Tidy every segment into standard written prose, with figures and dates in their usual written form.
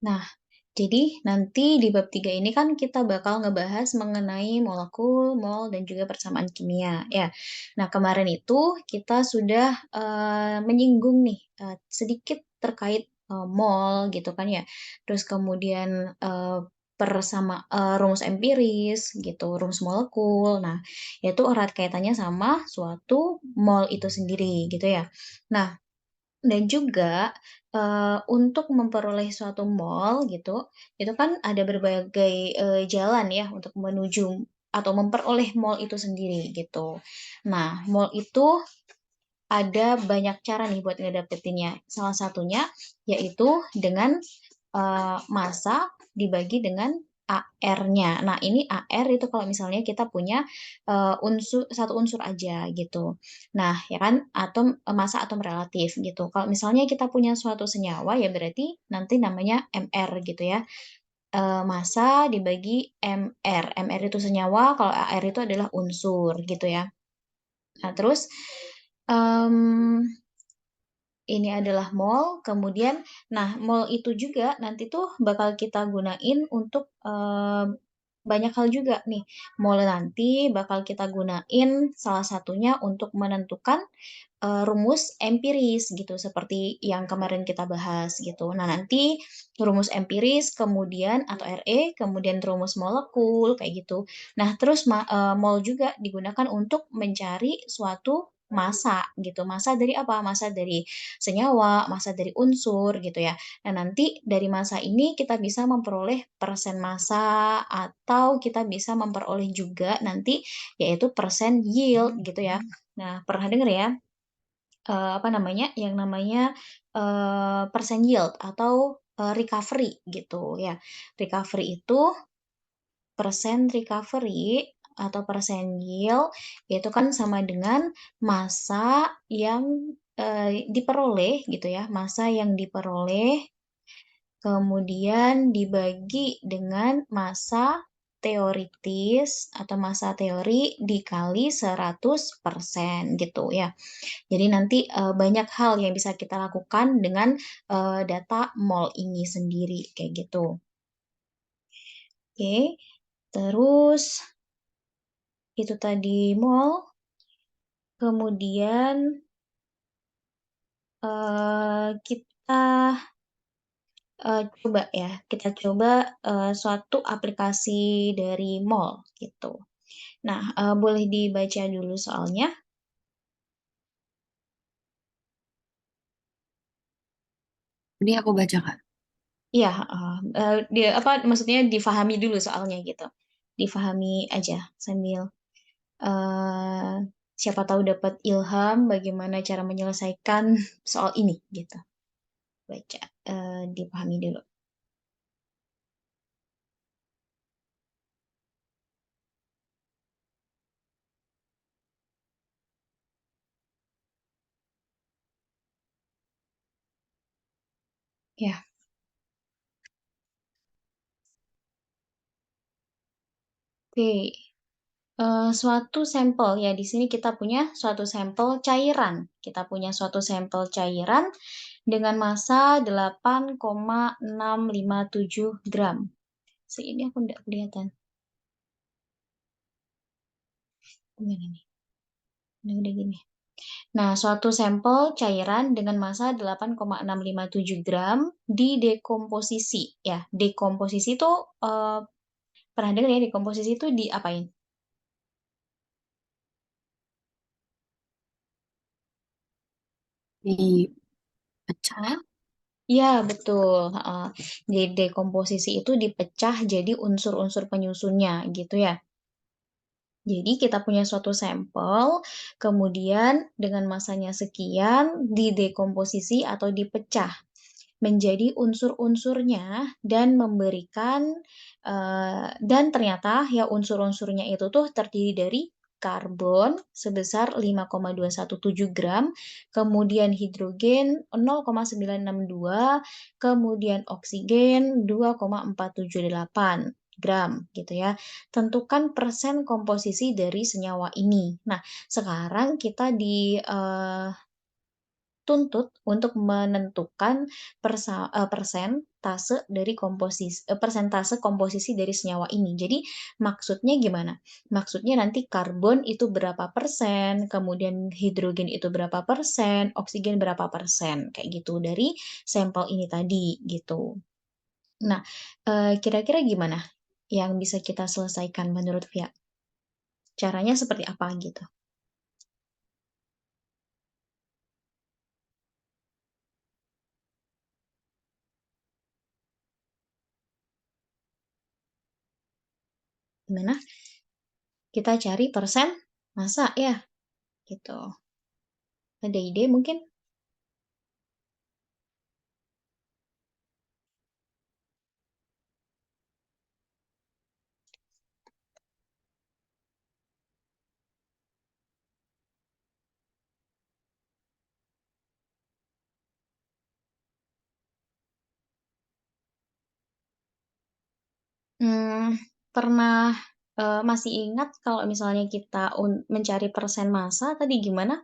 Nah, jadi nanti di bab 3 ini kan kita bakal ngebahas mengenai molekul, mol, dan juga persamaan kimia, ya. Nah, kemarin itu kita sudah, menyinggung nih, sedikit terkait, mol gitu kan ya. Terus kemudian, rumus empiris gitu, rumus molekul. Nah, itu erat kaitannya sama suatu mol itu sendiri gitu ya. Nah, dan juga, untuk memperoleh suatu mall gitu, itu kan ada berbagai, jalan ya untuk menuju atau memperoleh mall itu sendiri gitu. Nah, mall itu ada banyak cara nih buat ngedapetinnya. Salah satunya yaitu dengan, massa dibagi dengan AR-nya. Nah, ini AR itu kalau misalnya kita punya, satu unsur aja gitu. Nah, ya kan atom massa atom relatif gitu. Kalau misalnya kita punya suatu senyawa ya berarti nanti namanya Mr gitu ya, massa dibagi Mr. Mr itu senyawa, kalau AR itu adalah unsur gitu ya. Nah terus, mmm ini adalah mol, kemudian nah mol itu juga nanti tuh bakal kita gunain untuk, banyak hal juga nih. Mol nanti bakal kita gunain salah satunya untuk menentukan, rumus empiris gitu, seperti yang kemarin kita bahas gitu. Nah nanti rumus empiris kemudian atau Re, kemudian rumus molekul kayak gitu. Nah terus mol juga digunakan untuk mencari suatu massa gitu. Massa dari apa? Massa dari senyawa, massa dari unsur gitu ya. Nah, nanti dari massa ini kita bisa memperoleh persen massa atau kita bisa memperoleh juga nanti yaitu persen yield gitu ya. Nah, pernah dengar ya, apa namanya, yang namanya, persen yield atau, recovery gitu ya. Recovery itu persen recovery atau persen yield itu kan sama dengan massa yang, diperoleh gitu ya, massa yang diperoleh kemudian dibagi dengan massa teoritis atau massa teori dikali 100% gitu ya. Jadi nanti, banyak hal yang bisa kita lakukan dengan, data mol ini sendiri kayak gitu. Oke, terus itu tadi mol, kemudian, kita, coba ya, kita coba, suatu aplikasi dari mol gitu. Nah, boleh dibaca dulu soalnya? Ini aku baca, Kak. Iya, heeh, dia apa, maksudnya difahami dulu soalnya gitu. Difahami aja sambil, eee, siapa tahu dapat ilham bagaimana cara menyelesaikan soal ini gitu. Baca, dipahami dulu. Ya, oke. Suatu sampel ya, di sini kita punya suatu sampel cairan. Kita punya suatu sampel cairan dengan massa 8,657 gram. Ini aku nggak kelihatan. Gimana nih? Udah gini. Nah, suatu sampel cairan dengan massa 8,657 gram didekomposisi ya. Dekomposisi itu, pernah dengar ya dekomposisi itu diapain? Dipecah. Iya, betul, heeh. Jadi dekomposisi itu dipecah jadi unsur-unsur penyusunnya gitu ya. Jadi kita punya suatu sampel, kemudian dengan masanya sekian didekomposisi atau dipecah menjadi unsur-unsurnya dan memberikan, dan ternyata ya unsur-unsurnya itu tuh terdiri dari karbon sebesar 5,217 gram, kemudian hidrogen 0,962, kemudian oksigen 2,478 gram gitu ya. Tentukan persen komposisi dari senyawa ini. Nah, sekarang kita dituntut dituntut untuk menentukan persentase komposisi dari senyawa ini. Jadi maksudnya gimana? Maksudnya nanti karbon itu berapa persen, kemudian hidrogen itu berapa persen, oksigen berapa persen, kayak gitu dari sampel ini tadi gitu. Nah, kira-kira gimana yang bisa kita selesaikan menurut Via? Caranya seperti apa gitu? Gimana? Kita cari persen massa ya? Gitu. Ada ide mungkin? Hmm, pernah masih ingat kalau misalnya kita mencari persen massa tadi gimana?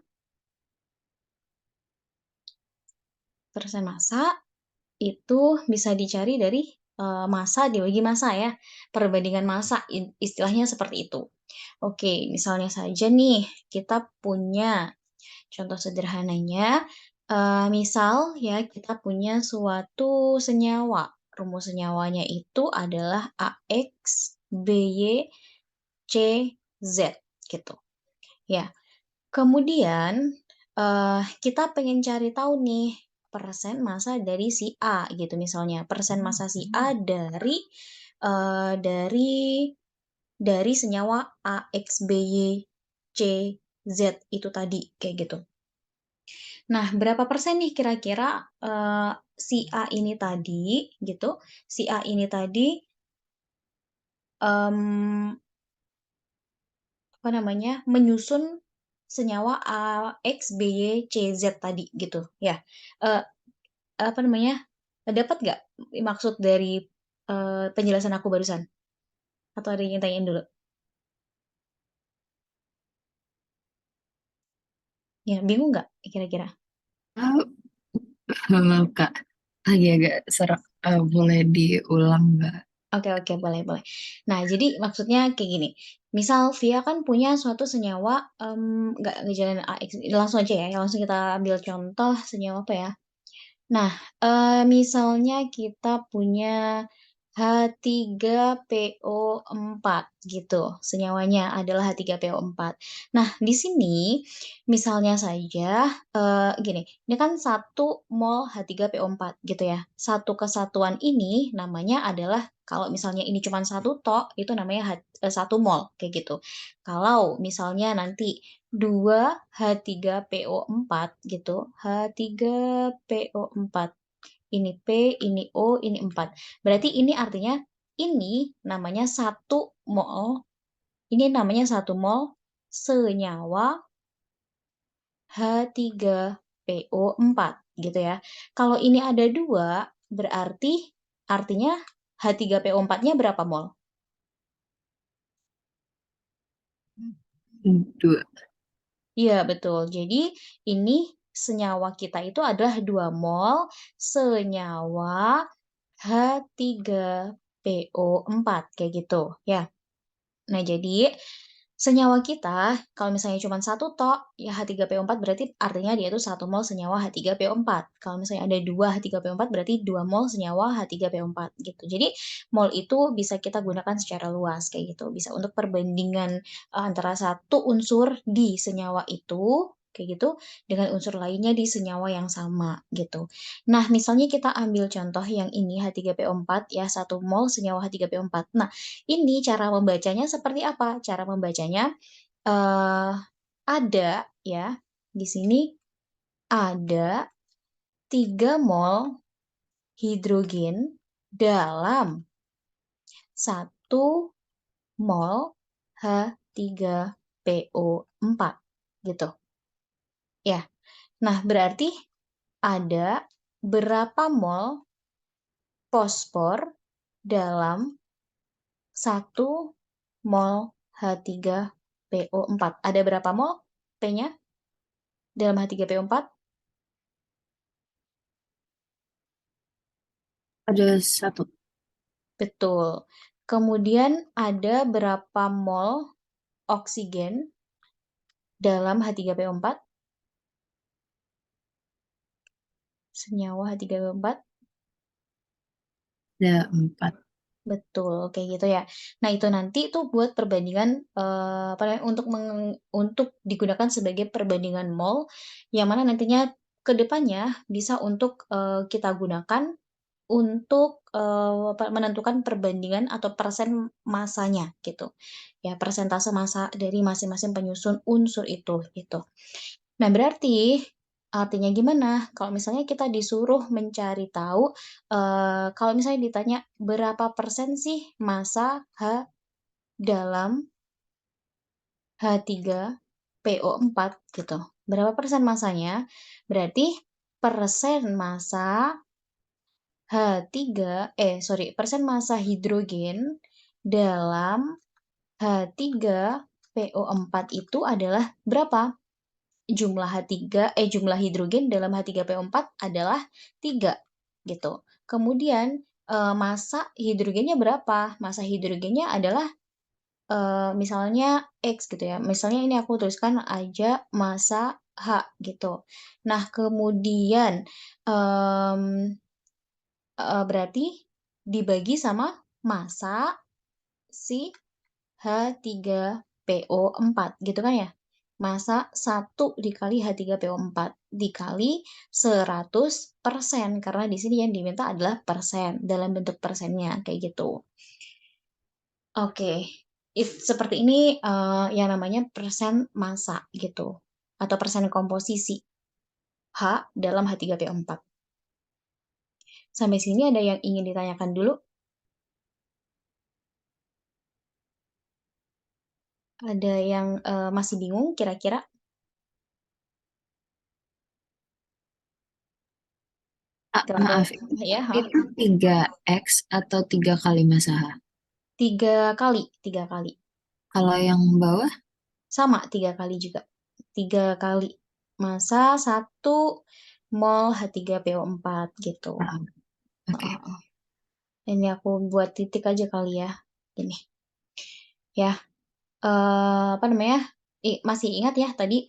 Persen massa itu bisa dicari dari massa dibagi massa ya, perbandingan massa, istilahnya seperti itu. Oke, misalnya saja nih kita punya contoh sederhananya, misal ya kita punya suatu senyawa, rumus senyawanya itu adalah AX, BY, CZ gitu. Ya, kemudian kita pengen cari tahu nih persen massa dari si A gitu misalnya, persen massa si A dari eh, dari dari senyawa A, X, B, Y, C, Z itu tadi kayak gitu. Nah, berapa persen nih kira-kira si A ini tadi gitu, si A ini tadi em, apa namanya menyusun senyawa A, X, B, Y, C, Z tadi gitu ya. Eh, apa namanya? Dapat nggak maksud dari penjelasan aku barusan? Atau ada yang tanyain dulu? Ya, bingung nggak kira-kira? Kak, lagi agak serak. Boleh diulang nggak? Oke, oke, boleh, boleh. Nah, jadi maksudnya kayak gini. Misal Via kan punya suatu senyawa, nggak ngejalanin AX, langsung aja ya, langsung kita ambil contoh senyawa apa ya? Nah, misalnya kita punya H3PO4 gitu. Senyawanya adalah H3PO4. Nah, di sini misalnya saja gini, ini kan 1 mol H3PO4 gitu ya. Satu kesatuan ini namanya adalah kalau misalnya ini cuma satu tok, itu namanya 1 mol kayak gitu. Kalau misalnya nanti 2H3PO4 gitu, H3PO4 ini P, ini O, ini 4. Berarti ini artinya ini namanya 1 mol, ini namanya 1 mol senyawa H3PO4 gitu ya. Kalau ini ada dua, berarti artinya H3PO4-nya berapa mol? Dua. Iya, betul. Jadi ini senyawa kita itu adalah 2 mol senyawa H3PO4 kayak gitu ya. Nah, jadi senyawa kita kalau misalnya cuma satu tok ya H3PO4 berarti artinya dia itu 1 mol senyawa H3PO4. Kalau misalnya ada 2H3PO4 berarti 2 mol senyawa H3PO4 gitu. Jadi mol itu bisa kita gunakan secara luas kayak gitu. Bisa untuk perbandingan antara satu unsur di senyawa itu kayak gitu dengan unsur lainnya di senyawa yang sama gitu. Nah, misalnya kita ambil contoh yang ini H3PO4 ya 1 mol senyawa H3PO4. Nah, ini cara membacanya seperti apa? Cara membacanya eh ada ya di sini ada 3 mol hidrogen dalam 1 mol H3PO4 gitu. Ya. Nah, berarti ada berapa mol fosfor dalam 1 mol H3PO4? Ada berapa mol P-nya dalam H3PO4? Ada satu. Betul. Kemudian ada berapa mol oksigen dalam H3PO4? Senyawa H3PO4. Ada 4. Betul, kayak gitu ya. Nah, itu nanti tuh buat perbandingan, apa namanya, untuk digunakan sebagai perbandingan mol, yang mana nantinya ke depannya bisa untuk, kita gunakan untuk, menentukan perbandingan atau persen massanya gitu. Ya, persentase massa dari masing-masing penyusun unsur itu, gitu. Nah, berarti artinya gimana? Kalau misalnya kita disuruh mencari tahu, kalau misalnya ditanya berapa persen sih massa H dalam H3PO4 gitu. Berapa persen massanya? Berarti persen massa persen massa hidrogen dalam H3PO4 itu adalah berapa? Jumlah hidrogen dalam H3PO4 adalah 3 gitu. Kemudian, massa hidrogennya berapa? Massa hidrogennya adalah, misalnya X gitu ya. Misalnya ini aku tuliskan aja massa H gitu. Nah, kemudian, mmm, berarti dibagi sama massa si H3PO4 gitu kan ya. Massa 1 dikali H3PO4 dikali 100% karena di sini yang diminta adalah persen, dalam bentuk persennya, kayak gitu. Oke, seperti ini, yang namanya persen massa gitu, atau persen komposisi H dalam H3PO4. Sampai sini ada yang ingin ditanyakan dulu? Ada yang, masih bingung kira-kira? Kalau Maaf, ya, heeh, itu 3x atau 3 kali massa H? 3 kali. Kalau yang bawah, Sama 3 kali juga. 3 kali massa 1 mol H3PO4 gitu. ah, oke. Heeh heeh. Ini aku buat titik aja kali ya, ini ya. Apa namanya, masih ingat ya tadi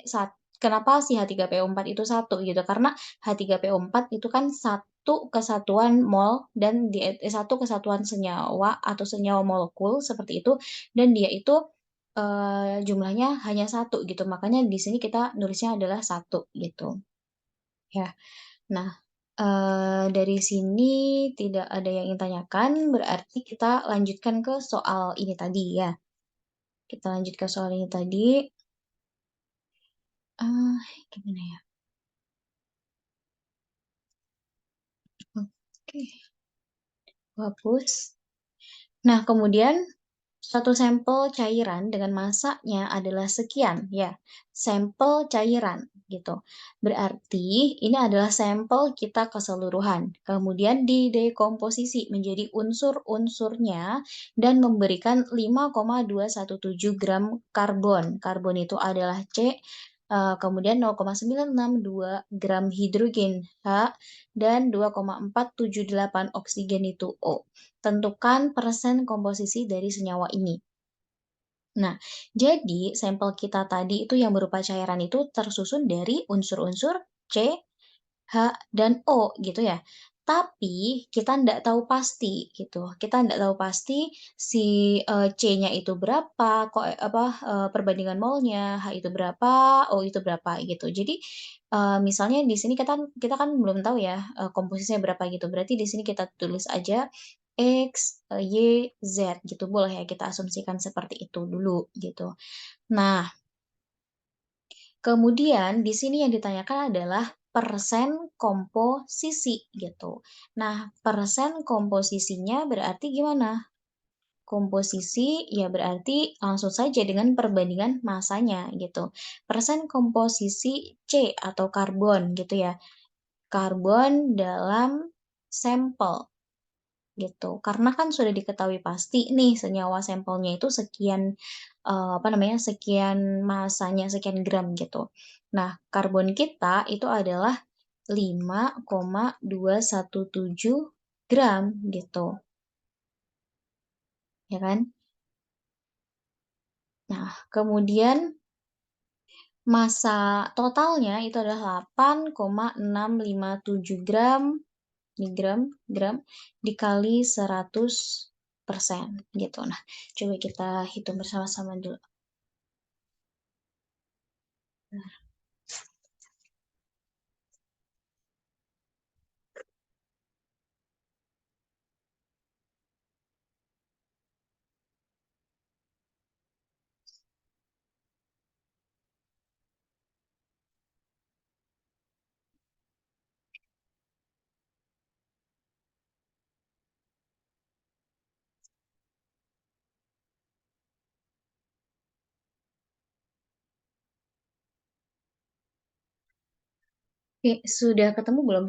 kenapa si H3PO4 itu satu gitu, karena H3PO4 itu kan satu kesatuan mol dan satu kesatuan senyawa atau senyawa molekul seperti itu, dan dia itu, jumlahnya hanya satu gitu, makanya di sini kita nulisnya adalah satu gitu, ya. Nah, dari sini tidak ada yang ingin tanyakan, berarti kita lanjutkan ke soal ini tadi ya. Kita lanjut ke soal ini tadi. Gimana ya? Oke, aku hapus. Nah, kemudian suatu sampel cairan dengan masanya adalah sekian, ya. Sampel cairan gitu. Berarti ini adalah sampel kita keseluruhan. Kemudian didekomposisi menjadi unsur-unsurnya dan memberikan 5,217 gram karbon. Karbon itu adalah C, kemudian 0,962 gram hidrogen H, dan 2,478 oksigen itu O. Tentukan persen komposisi dari senyawa ini. Nah, jadi sampel kita tadi itu yang berupa cairan itu tersusun dari unsur-unsur C, H, dan O gitu ya. Tapi kita ndak tahu pasti gitu. Kita ndak tahu pasti si C-nya itu berapa, kok perbandingan molnya, H itu berapa, O itu berapa gitu. Jadi misalnya di sini kita kan belum tahu ya komposisinya berapa gitu. Berarti di sini kita tulis aja X, Y, Z gitu. Boleh ya kita asumsikan seperti itu dulu gitu. Nah, kemudian di sini yang ditanyakan adalah persen komposisi gitu. Nah, persen komposisinya berarti gimana? Komposisi ya berarti langsung saja dengan perbandingan massanya gitu. Persen komposisi C atau karbon gitu ya. Karbon dalam sampel gitu. Karena kan sudah diketahui pasti nih senyawa sampelnya itu sekian, sekian masanya, sekian gram gitu. Nah, karbon kita itu adalah 5,217 gram gitu, ya kan? Nah, kemudian massa totalnya itu adalah 8,657 gram, gram, gram dikali 100% gitu. Nah, coba kita hitung bersama-sama dulu. Oke, sudah ketemu belum?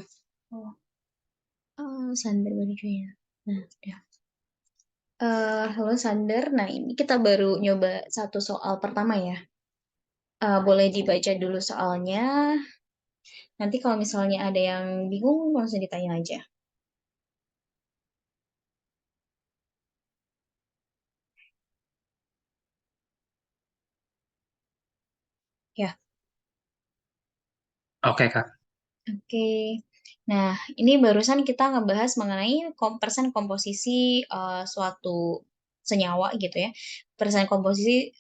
Oh, Sander baru join. Nah, udah. Halo Sander, nah ini kita baru nyoba satu soal pertama ya. Boleh dibaca dulu soalnya. Nanti kalau misalnya ada yang bingung, langsung ditanya aja. Ya, Oke, Kak. oke. Nah, ini barusan kita ngebahas mengenai persen komposisi suatu senyawa gitu ya. Persen komposisi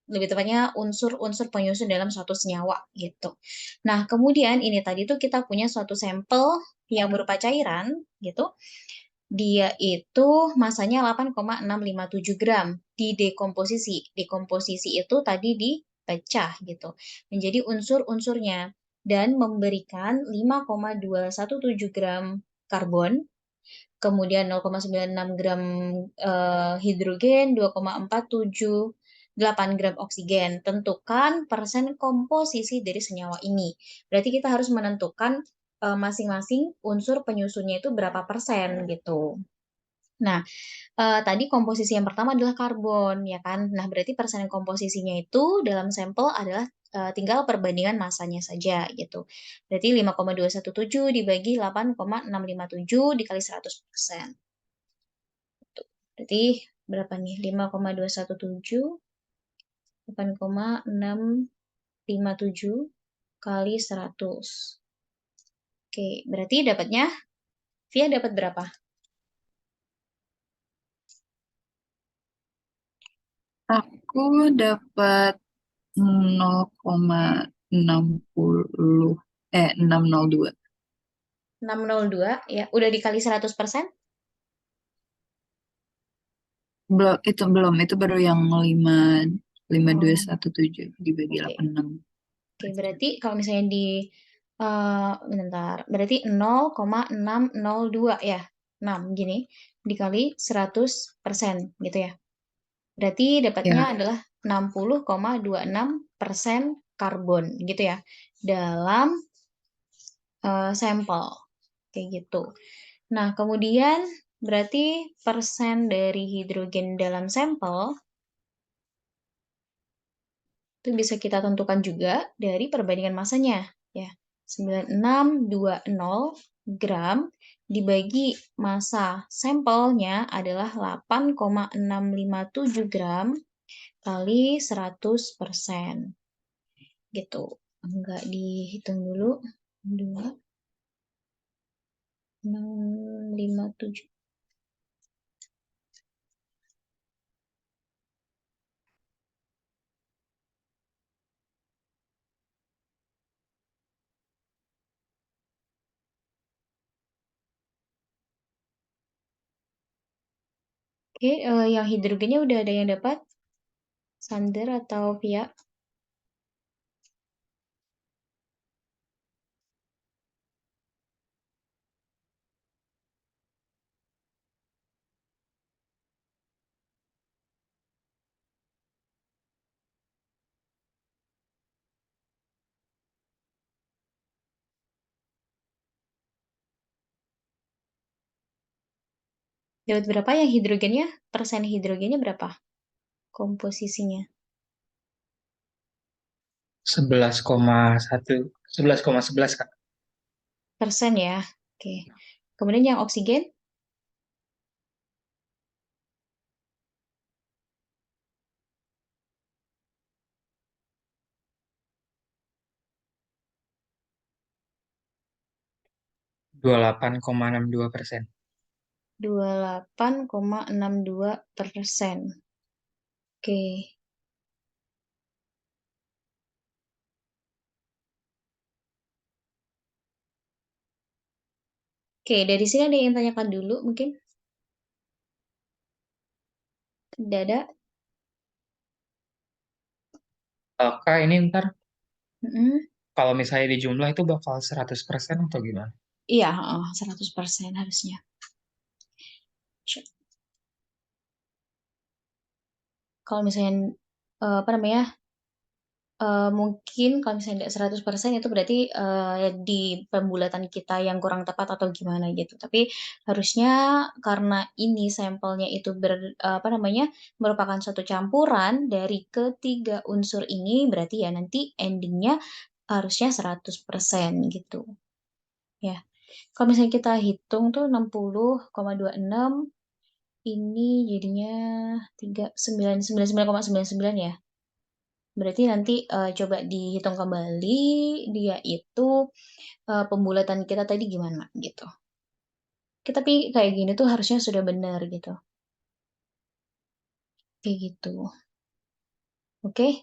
lebih tepatnya unsur-unsur penyusun dalam suatu senyawa gitu. Nah, kemudian ini tadi tuh kita punya suatu sampel yang berupa cairan gitu. Dia itu masanya 8,657 gram di dekomposisi. Dekomposisi itu tadi dipecah gitu menjadi unsur-unsurnya dan memberikan 5,217 gram karbon, kemudian 0,96 gram hidrogen, 2,478 gram oksigen. Tentukan persen komposisi dari senyawa ini. Berarti kita harus menentukan masing-masing unsur penyusunnya itu berapa persen gitu. Nah, tadi komposisi yang pertama adalah karbon, ya kan? Nah, berarti persen komposisinya itu dalam sampel adalah tinggal perbandingan masanya saja, gitu. Berarti 5,217 dibagi 8,657 dikali 100%. Tuh. Berarti berapa nih? 5,217, 8,657 kali 100. Oke, berarti dapatnya, Via dapat berapa? Aku dapat 0,60 602. 602, ya. Udah dikali 100%? Belum itu belum itu baru yang 5 Oh, 5217 dibagi oke. 86. Oke, berarti kalau misalnya bentar, berarti 0,602 ya, 6 gini, dikali 100% gitu ya. Berarti dapatnya Ya, adalah 60,26% karbon gitu ya, dalam sampel, kayak gitu. Nah, kemudian berarti persen dari hidrogen dalam sampel itu bisa kita tentukan juga dari perbandingan masanya ya. 9620 gram dibagi massa sampelnya adalah 8,657 gram kali 100% gitu. Enggak dihitung dulu. 2,657. Oke, yang hidrogennya udah ada yang dapat? Sander atau Via? Dapat berapa yang hidrogennya? Persen hidrogennya berapa? Komposisinya. 11,1, 11,11, Kak. Persen ya. Oke. Kemudian yang oksigen 28,62%. 28,62%. Oke. Oke, dari sini ada yang tanyakan dulu mungkin? Tidak ada? Kak, ini ntar Mm-mm. kalau misalnya di jumlah itu bakal 100% atau gimana? Iya, heeh, 100% harusnya. Cek. Kalau misalnya, apa namanya, mungkin kalau misalnya nggak 100% itu berarti, di pembulatan kita yang kurang tepat atau gimana gitu. Tapi harusnya karena ini sampelnya itu apa namanya, merupakan suatu campuran dari ketiga unsur ini, berarti ya nanti ending-nya harusnya 100% gitu, ya. Kalau misalnya kita hitung tuh 60,26, ini jadinya 99,99 ya. Berarti nanti, coba dihitung kembali dia itu, pembulatan kita tadi gimana gitu. Tapi kayak gini tuh harusnya sudah benar gitu, kayak gitu. Oke?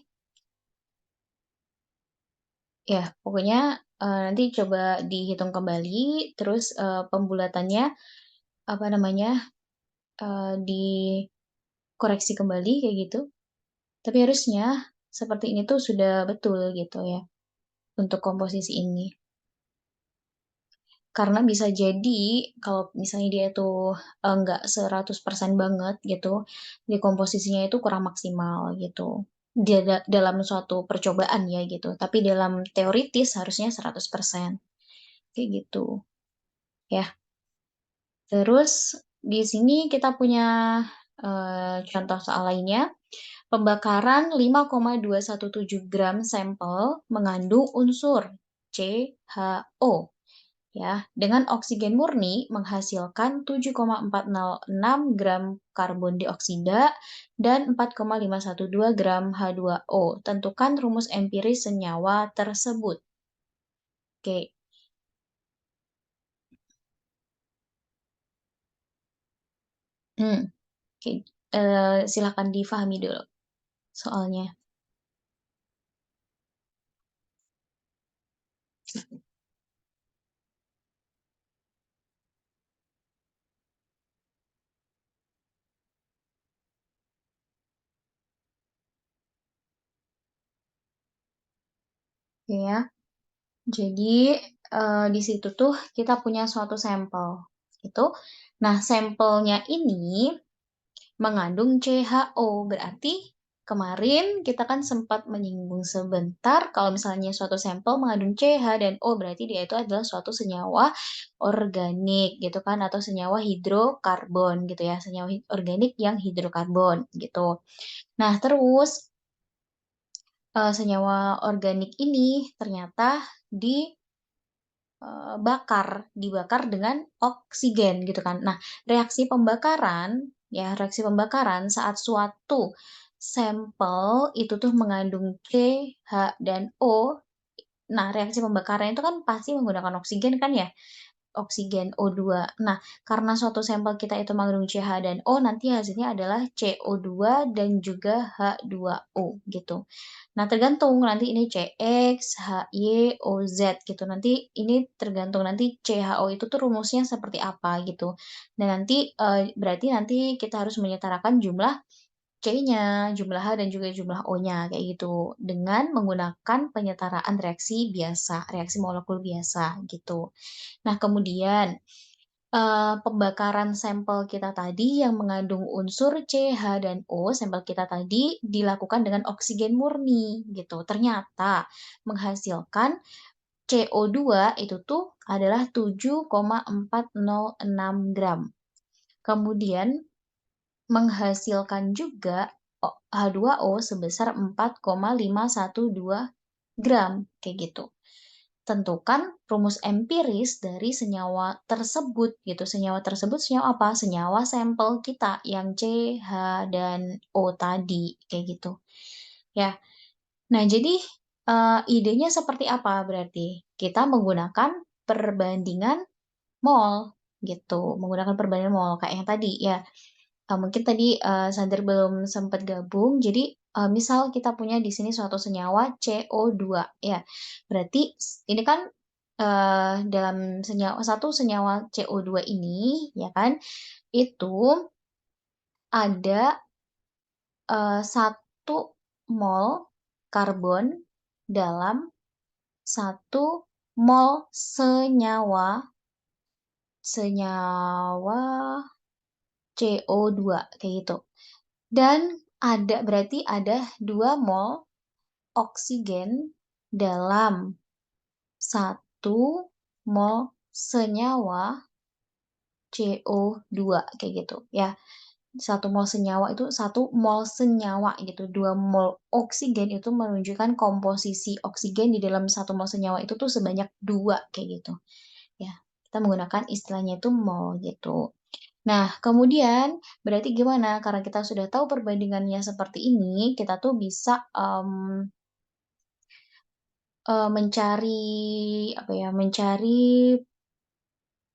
Ya pokoknya, nanti coba dihitung kembali terus, pembulatannya, apa namanya, dikoreksi kembali kayak gitu. Tapi harusnya seperti ini tuh sudah betul gitu ya, untuk komposisi ini. Karena bisa jadi kalau misalnya dia itu, nggak 100% banget gitu, di komposisinya itu kurang maksimal gitu. Dalam suatu percobaan ya gitu, tapi dalam teoritis harusnya 100% kayak gitu, ya. Terus di sini kita punya, contoh soal lainnya, pembakaran 5,217 gram sampel mengandung unsur CHO. Ya, dengan oksigen murni menghasilkan 7,406 gram karbon dioksida dan 4,512 gram H2O. Tentukan rumus empiris senyawa tersebut. Oke, hmm, oke. Silakan difahami dulu soalnya. Oke ya. Jadi di situ tuh kita punya suatu sampel, gitu. Nah, sampelnya ini mengandung CHO. Berarti kemarin kita kan sempat menyinggung sebentar kalau misalnya suatu sampel mengandung CH dan O berarti dia itu adalah suatu senyawa organik gitu kan atau senyawa hidrokarbon gitu ya, senyawa organik yang hidrokarbon gitu. Nah, terus senyawa organik ini ternyata dibakar dengan oksigen gitu kan. Nah, reaksi pembakaran saat suatu sampel itu tuh mengandung C, H, dan O. Nah, reaksi pembakaran itu kan pasti menggunakan oksigen kan ya? Oksigen O2. Nah, karena suatu sampel kita itu mengandung CH dan O, nanti hasilnya adalah CO2 dan juga H2O gitu. Nah, tergantung nanti ini CX, HY, OZ gitu. Nanti ini tergantung nanti CHO itu tuh rumusnya seperti apa gitu. Dan nanti berarti nanti kita harus menyetarakan jumlah C-nya, jumlah H dan juga jumlah O-nya kayak gitu dengan menggunakan penyetaraan reaksi biasa, reaksi molekul biasa gitu. Nah, kemudian pembakaran sampel kita tadi yang mengandung unsur C, H, dan O, sampel kita tadi dilakukan dengan oksigen murni gitu. Ternyata menghasilkan CO2 itu tuh adalah 7,406 gram. Kemudian menghasilkan juga H2O sebesar 4,512 gram kayak gitu. tentukan rumus empiris dari senyawa tersebut gitu. Senyawa tersebut senyawa apa? Senyawa sampel kita yang C, H, dan O tadi kayak gitu. Ya. Nah, jadi idenya seperti apa berarti? Kita menggunakan perbandingan mol gitu, menggunakan perbandingan mol kayak yang tadi ya. Mungkin tadi Sander belum sempat gabung, jadi misal kita punya di sini suatu senyawa CO2 ya. Berarti ini kan dalam satu senyawa CO2 ini ya kan itu ada 1 mol karbon dalam 1 mol senyawa senyawa CO2 kayak gitu. Dan berarti ada 2 mol oksigen dalam 1 mol senyawa CO2 kayak gitu ya. 1 mol senyawa itu 1 mol senyawa gitu. 2 mol oksigen itu menunjukkan komposisi oksigen di dalam 1 mol senyawa itu tuh sebanyak 2 kayak gitu. Ya, kita menggunakan istilahnya itu mol gitu. Nah, kemudian berarti gimana? Karena kita sudah tahu perbandingannya seperti ini, kita tuh bisa mencari apa ya? Mencari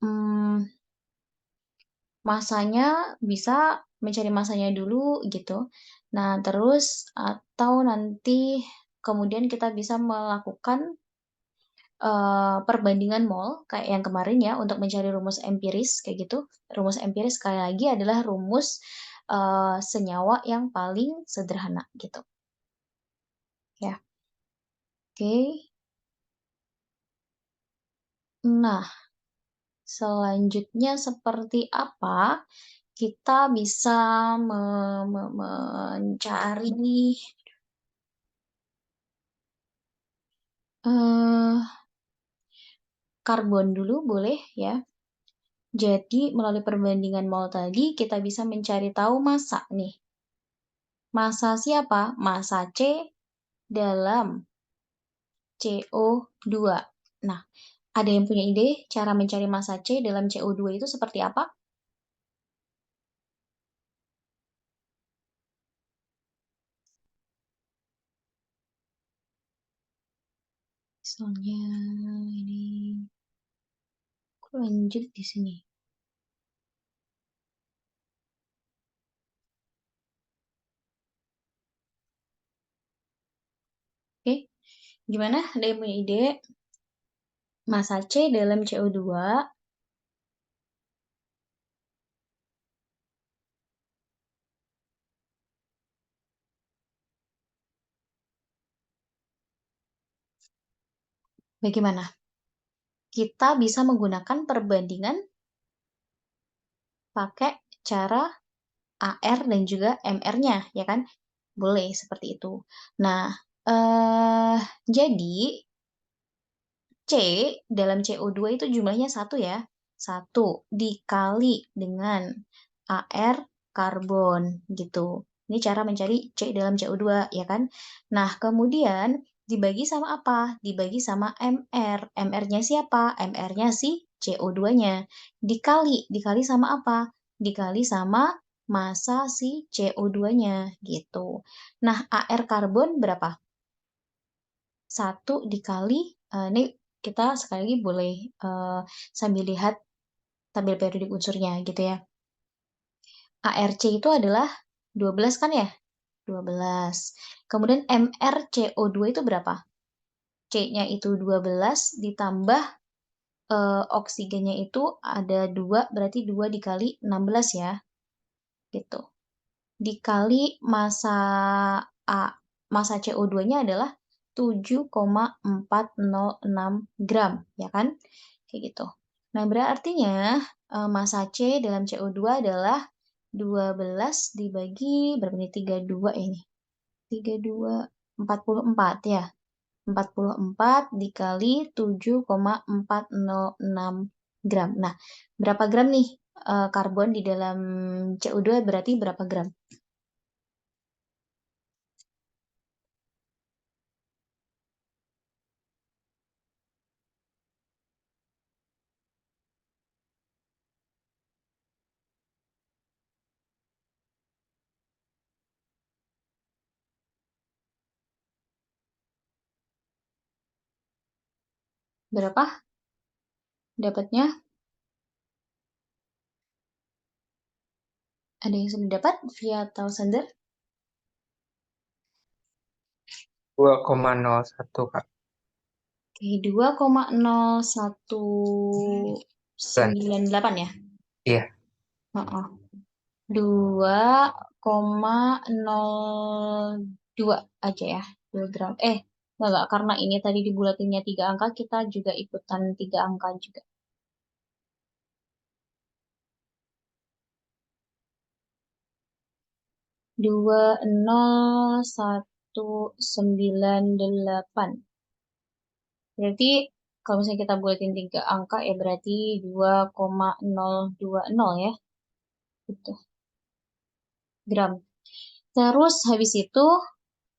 mmm, masanya bisa mencari masanya dulu gitu. Nah, terus atau nanti kemudian kita bisa melakukan perbandingan mol kayak yang kemarin ya untuk mencari rumus empiris kayak gitu. Rumus empiris sekali lagi adalah rumus senyawa yang paling sederhana gitu. Ya, oke. Nah, selanjutnya seperti apa kita bisa mencari eh, karbon dulu boleh ya. Jadi melalui perbandingan mol tadi kita bisa mencari tahu massa nih. Massa siapa? Massa C dalam CO2. Nah, ada yang punya ide cara mencari massa C dalam CO2 itu seperti apa? Misalnya ini, kok lanjut di sini? Oke, gimana? Ada yang punya ide? Massa C dalam CO2 bagaimana? Kita bisa menggunakan perbandingan pakai cara AR dan juga MR-nya, ya kan? Boleh seperti itu. Nah, jadi C dalam CO2 itu jumlahnya 1 ya. 1 dikali dengan AR karbon gitu. Ini cara mencari C dalam CO2 ya kan. Nah, kemudian dibagi sama apa? Dibagi sama MR. MR-nya siapa? MR-nya si CO2-nya. Dikali sama apa? Dikali sama massa si CO2-nya gitu. Nah, AR karbon berapa? 1 dikali, ini kita sekali lagi boleh sambil lihat tabel periodik unsurnya gitu ya. ARC itu adalah 12 kan ya? 12. Kemudian MrCO2 itu berapa? C-nya itu 12 ditambah oksigennya itu ada 2, berarti 2 dikali 16 ya. Gitu. Dikali massa CO2-nya adalah 7,406 gram, ya kan? Kayak gitu. Nah, berartinya massa C dalam CO2 adalah 12 dibagi berapa nih? 32 ini. 32, 44 ya. 44 dikali 7,406 gram. Nah, berapa gram nih karbon di dalam CO2 berarti berapa gram? Berapa dapatnya? Ada yang sudah dapat via atau sender? 2,01 Kak. Oke, 2,0198 ya? Iya, Heeh. 2,02 aja ya. 2 gram. Enggak, karena ini tadi dibulatinnya 3 angka, kita juga ikutan 3 angka juga. 2,0198. Berarti kalau misalnya kita bulatin 3 angka ya berarti 2,020 ya. Gitu, gram. Terus habis itu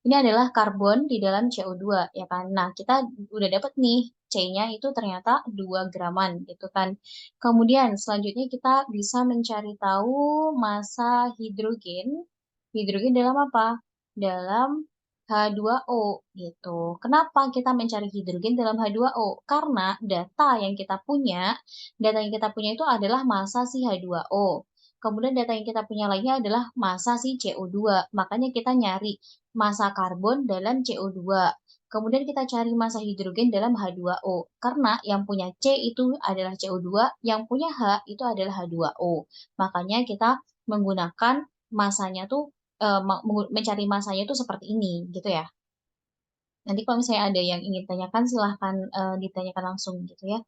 ini adalah karbon di dalam CO2 ya kan. Nah, kita udah dapat nih C-nya itu ternyata 2 graman gitu kan. Kemudian selanjutnya kita bisa mencari tahu massa hidrogen. Hidrogen dalam apa? Dalam H2O gitu. Kenapa kita mencari hidrogen dalam H2O? Karena data yang kita punya itu adalah massa si H2O. Kemudian data yang kita punya lagi adalah massa si CO2. Makanya kita nyari massa karbon dalam CO2. Kemudian kita cari massa hidrogen dalam H2O. Karena yang punya C itu adalah CO2, yang punya H itu adalah H2O. Makanya kita menggunakan masanya tuh mencari masanya tuh seperti ini gitu ya. Nanti kalau misalnya ada yang ingin tanyakan silahkan ditanyakan langsung gitu ya.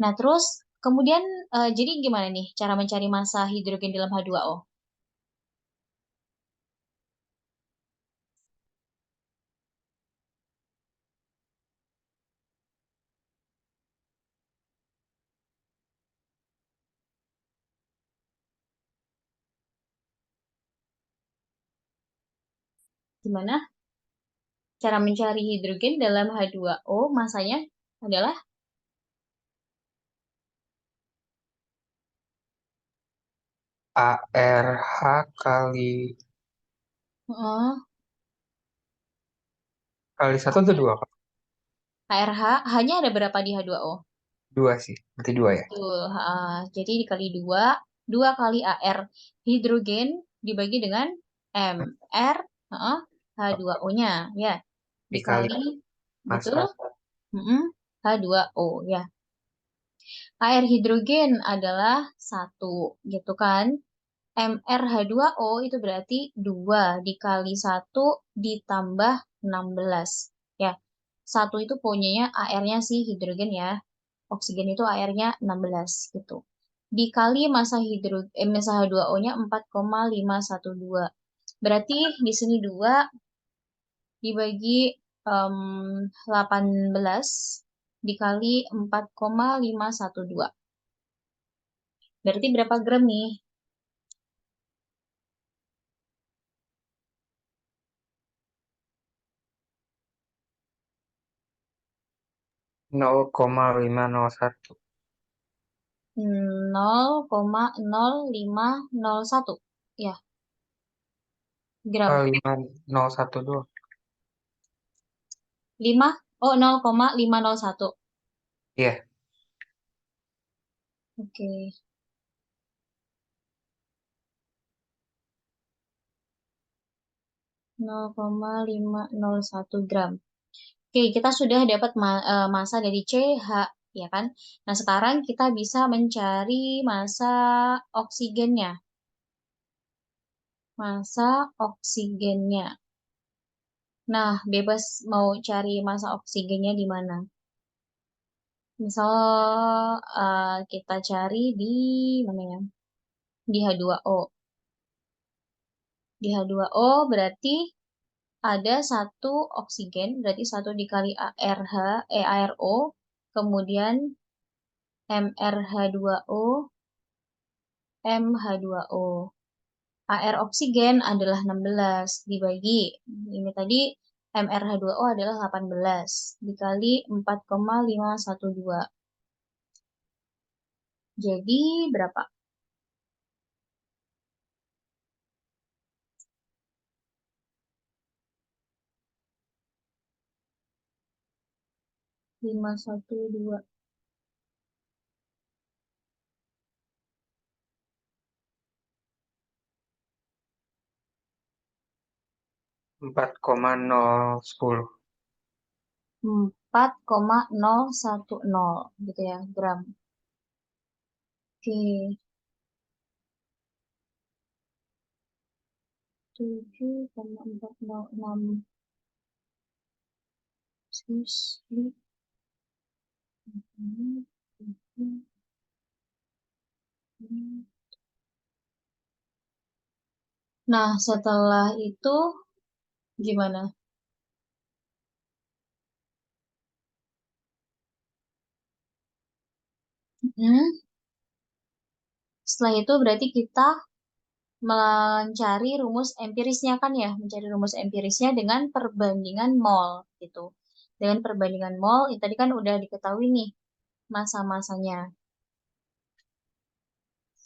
Nah, terus kemudian jadi gimana nih cara mencari massa hidrogen dalam H2O? Gimana? Cara mencari hidrogen dalam H2O masanya adalah ARH kali oh, kali satu atau dua Kak? KRH, hanya ada berapa di H2O? Dua sih, berarti dua ya. Betul. Jadi dikali 2, 2 kali AR. Hidrogen dibagi dengan MR, H2O-nya, ya. Dikali Dikali, betul, massa. H2O, ya. Air hidrogen adalah 1, gitu kan. MrH2O itu berarti 2 dikali 1 ditambah 16. Ya, 1 itu punyanya AR-nya sih hidrogen ya. Oksigen itu AR-nya 16 gitu. Dikali massa H2O-nya 4,512. Berarti di sini 2 dibagi 18 dikali 4,512. Berarti berapa gram nih? 0,501 0,0501 ya gram. 501 doang. 5, 0,501. Iya, Oke, 0,501 gram. Oke, kita sudah dapat massa dari CH, ya kan? Nah, sekarang kita bisa mencari massa oksigennya. Massa oksigennya. Nah, bebas mau cari massa oksigennya di mana? Misal kita cari di mana ya? Di H2O. Di H2O berarti ada 1 oksigen, berarti 1 dikali ARH, ARO, kemudian MrH2O, MH2O. AR oksigen adalah 16 dibagi, ini tadi MrH2O adalah 18, dikali 4,512. Jadi berapa? 512. 4,010. 4,010 gitu ya, gram. Oke, 7,406 cc. Nah, setelah itu gimana? Hmm, Setelah itu berarti kita mencari rumus empirisnya kan ya, mencari rumus empirisnya dengan perbandingan mol gitu. Dengan perbandingan mol, ini tadi kan udah diketahui nih masa-masanya.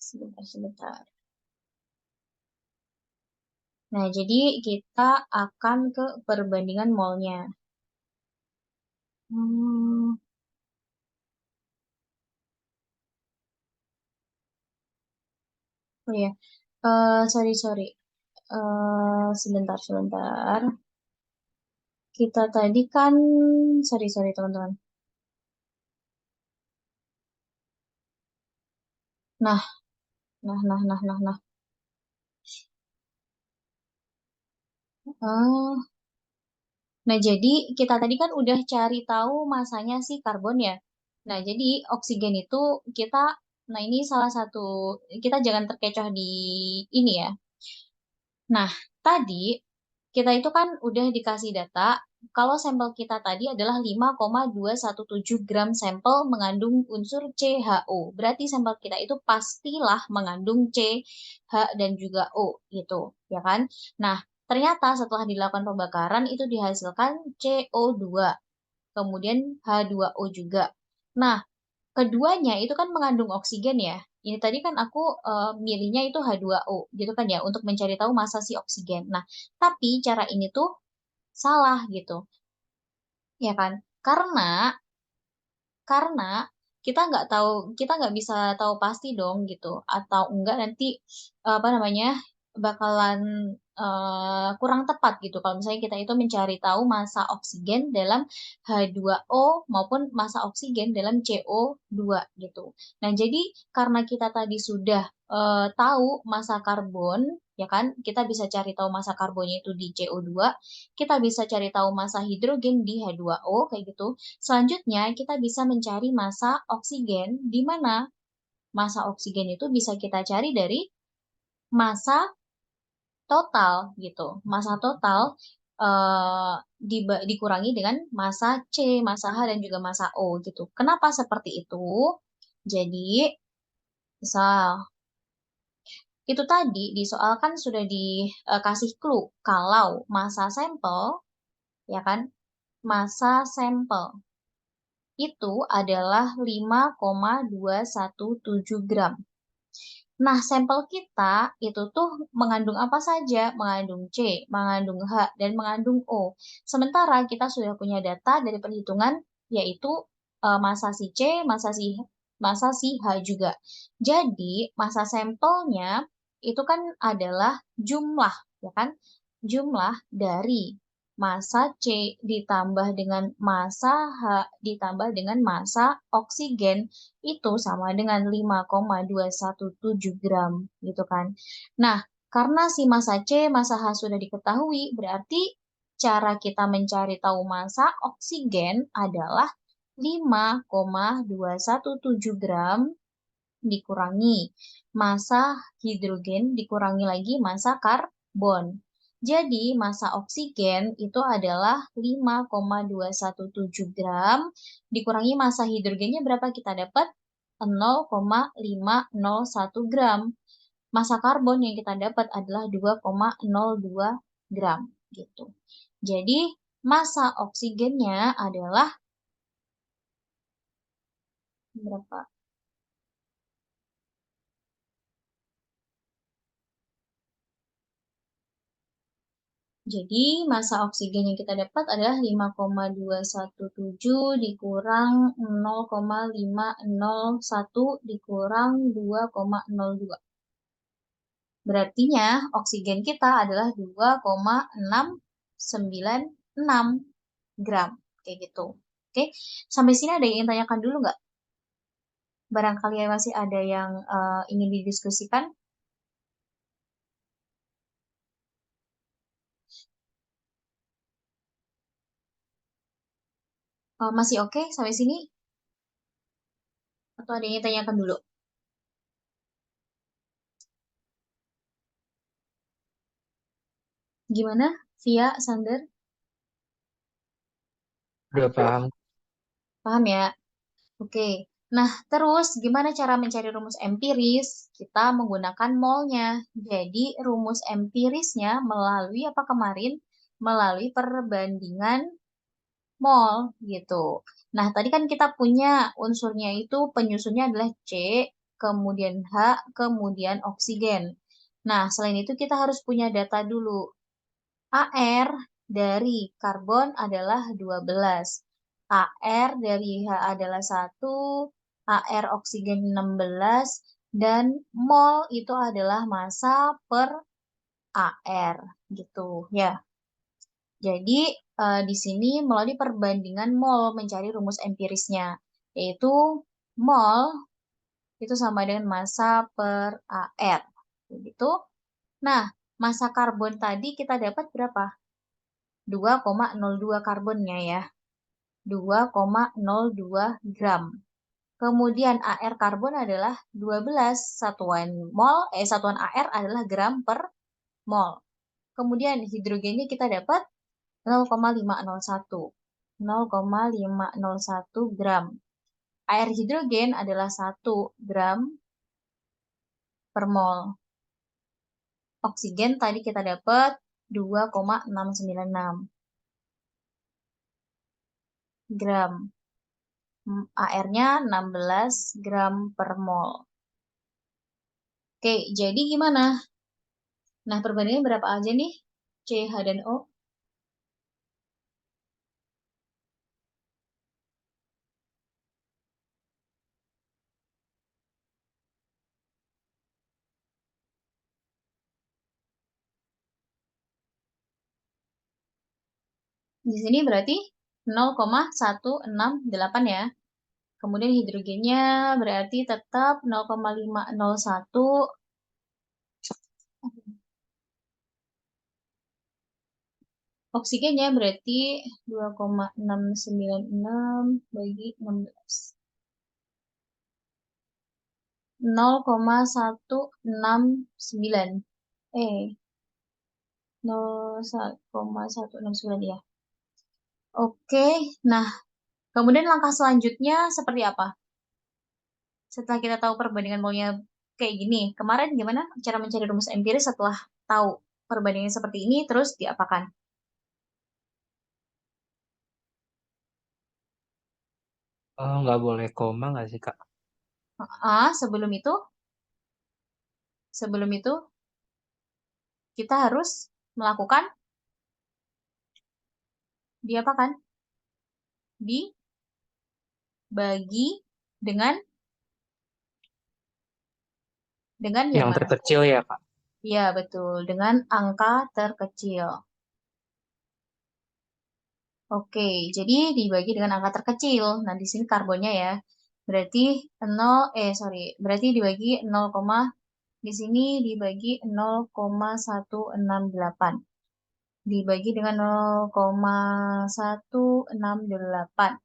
Sebentar, sebentar. Nah, jadi kita akan ke perbandingan molnya. Hmm, oh ya, sorry, sorry. Sebentar, sebentar. Kita tadi kan, sorry, sorry teman-teman. Nah, nah. Oh, nah, jadi kita tadi kan udah cari tahu masanya si karbon ya. Nah, jadi oksigen itu kita, nah ini salah satu, kita jangan terkecoh di ini ya. Nah, tadi kita itu kan udah dikasih data kalau sampel kita tadi adalah 5,217 gram sampel mengandung unsur CHO. Berarti sampel kita itu pastilah mengandung C, H, dan juga O gitu, ya kan? Nah, ternyata setelah dilakukan pembakaran itu dihasilkan CO2, kemudian H2O juga. Nah, keduanya itu kan mengandung oksigen ya. Ini tadi kan aku milihnya itu H2O gitu kan ya untuk mencari tahu massa si oksigen. Nah, tapi cara ini tuh salah gitu, ya kan? Karena kita nggak bisa tahu pasti dong gitu, atau enggak nanti apa namanya bakalan kurang tepat gitu kalau misalnya kita itu mencari tahu massa oksigen dalam H2O maupun massa oksigen dalam CO2 gitu. Nah, jadi karena kita tadi sudah tahu massa karbon, ya kan, kita bisa cari tahu massa karbonnya itu di CO2, kita bisa cari tahu massa hidrogen di H2O kayak gitu. Selanjutnya, kita bisa mencari massa oksigen, di mana massa oksigen itu bisa kita cari dari massa total gitu. Massa total dikurangi dengan massa C, massa H, dan juga massa O gitu. Kenapa seperti itu? Jadi, misal, itu tadi di soal kan sudah dikasih clue kalau massa sampel, ya kan, massa sampel itu adalah 5,217 gram. Nah, sampel kita itu tuh mengandung apa saja? Mengandung C, mengandung H, dan mengandung O. Sementara kita sudah punya data dari perhitungan yaitu massa si C, massa si H juga. Jadi, massa sampelnya itu kan adalah jumlah, ya kan? Jumlah dari massa C ditambah dengan massa H ditambah dengan massa oksigen itu sama dengan 5,217 gram gitu kan. Nah, karena si massa C, massa H sudah diketahui, berarti cara kita mencari tahu massa oksigen adalah 5,217 gram dikurangi massa hidrogen dikurangi lagi massa karbon. Jadi massa oksigen itu adalah 5,217 gram dikurangi massa hidrogennya berapa kita dapat? 0,501 gram. Massa karbon yang kita dapat adalah 2,02 gram gitu. Jadi massa oksigennya adalah berapa? Jadi massa oksigen yang kita dapat adalah 5,217 dikurang 0,501 dikurang 2,02. Berartinya oksigen kita adalah 2,696 gram. Kayak gitu. Oke, sampai sini ada yang ingin tanyakan dulu nggak? Barangkali masih ada yang ingin didiskusikan. Masih oke sampai sini? Atau ada yang ingin tanyakan dulu? Gimana, Via, Sander? Udah paham. Paham ya? Oke. Nah, terus gimana cara mencari rumus empiris? Kita menggunakan molnya. Jadi, rumus empirisnya melalui apa kemarin? Melalui perbandingan mol gitu. Nah, tadi kan kita punya unsurnya itu penyusunnya adalah C, kemudian H, kemudian oksigen. Nah, selain itu kita harus punya data dulu. AR dari karbon adalah 12. AR dari H adalah 1, AR oksigen 16, dan mol itu adalah massa per AR gitu ya. Jadi di sini melalui perbandingan mol mencari rumus empirisnya, yaitu mol itu sama dengan massa per AR. Begitu. Nah, massa karbon tadi kita dapat berapa? 2,02 karbonnya ya. 2,02 gram. Kemudian AR karbon adalah 12 satuan AR adalah gram per mol. Kemudian hidrogennya kita dapat 0,501. 0,501 gram. Air hidrogen adalah 1 gram per mol. Oksigen tadi kita dapat 2,696 gram. AR-nya 16 gram per mol. Oke, jadi gimana? Nah, perbandingannya berapa aja nih? C, H, dan O. Di sini berarti 0,168 ya. Kemudian hidrogennya berarti tetap 0,501. Oksigennya berarti 2,696 bagi 16. 0,169. 0,169 ya. Oke, nah kemudian langkah selanjutnya seperti apa? Setelah kita tahu perbandingan molnya kayak gini, kemarin gimana cara mencari rumus empiris setelah tahu perbandingan seperti ini, terus diapakan? Nggak boleh koma nggak sih, Kak? Sebelum itu kita harus melakukan diapakan? Dibagi dengan yang Yang mana? terkecil ya, Kak? Ya, betul, dengan angka terkecil. Oke, jadi dibagi dengan angka terkecil. Nah, di sini karbonnya ya. Berarti 0, dibagi 0, di sini dibagi 0,168. Dibagi dengan 0,168.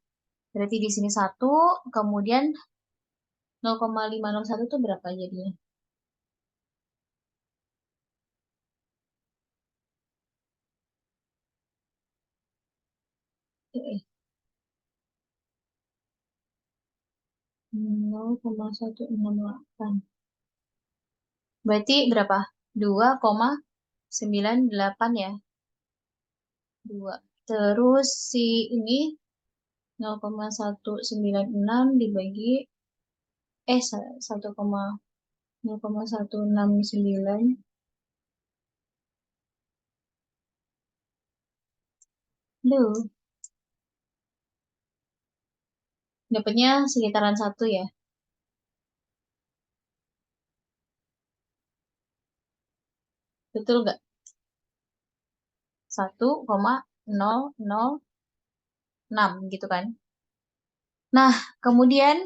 Berarti di sini 1, kemudian 0,501 itu berapa jadinya? Eh, 0,168. Berarti berapa? 2,98 ya. 2. Terus si ini 0,196 dibagi 0,169 Duh, dapatnya sekitaran 1 ya. Betul nggak? 1,006 gitu kan. Nah, kemudian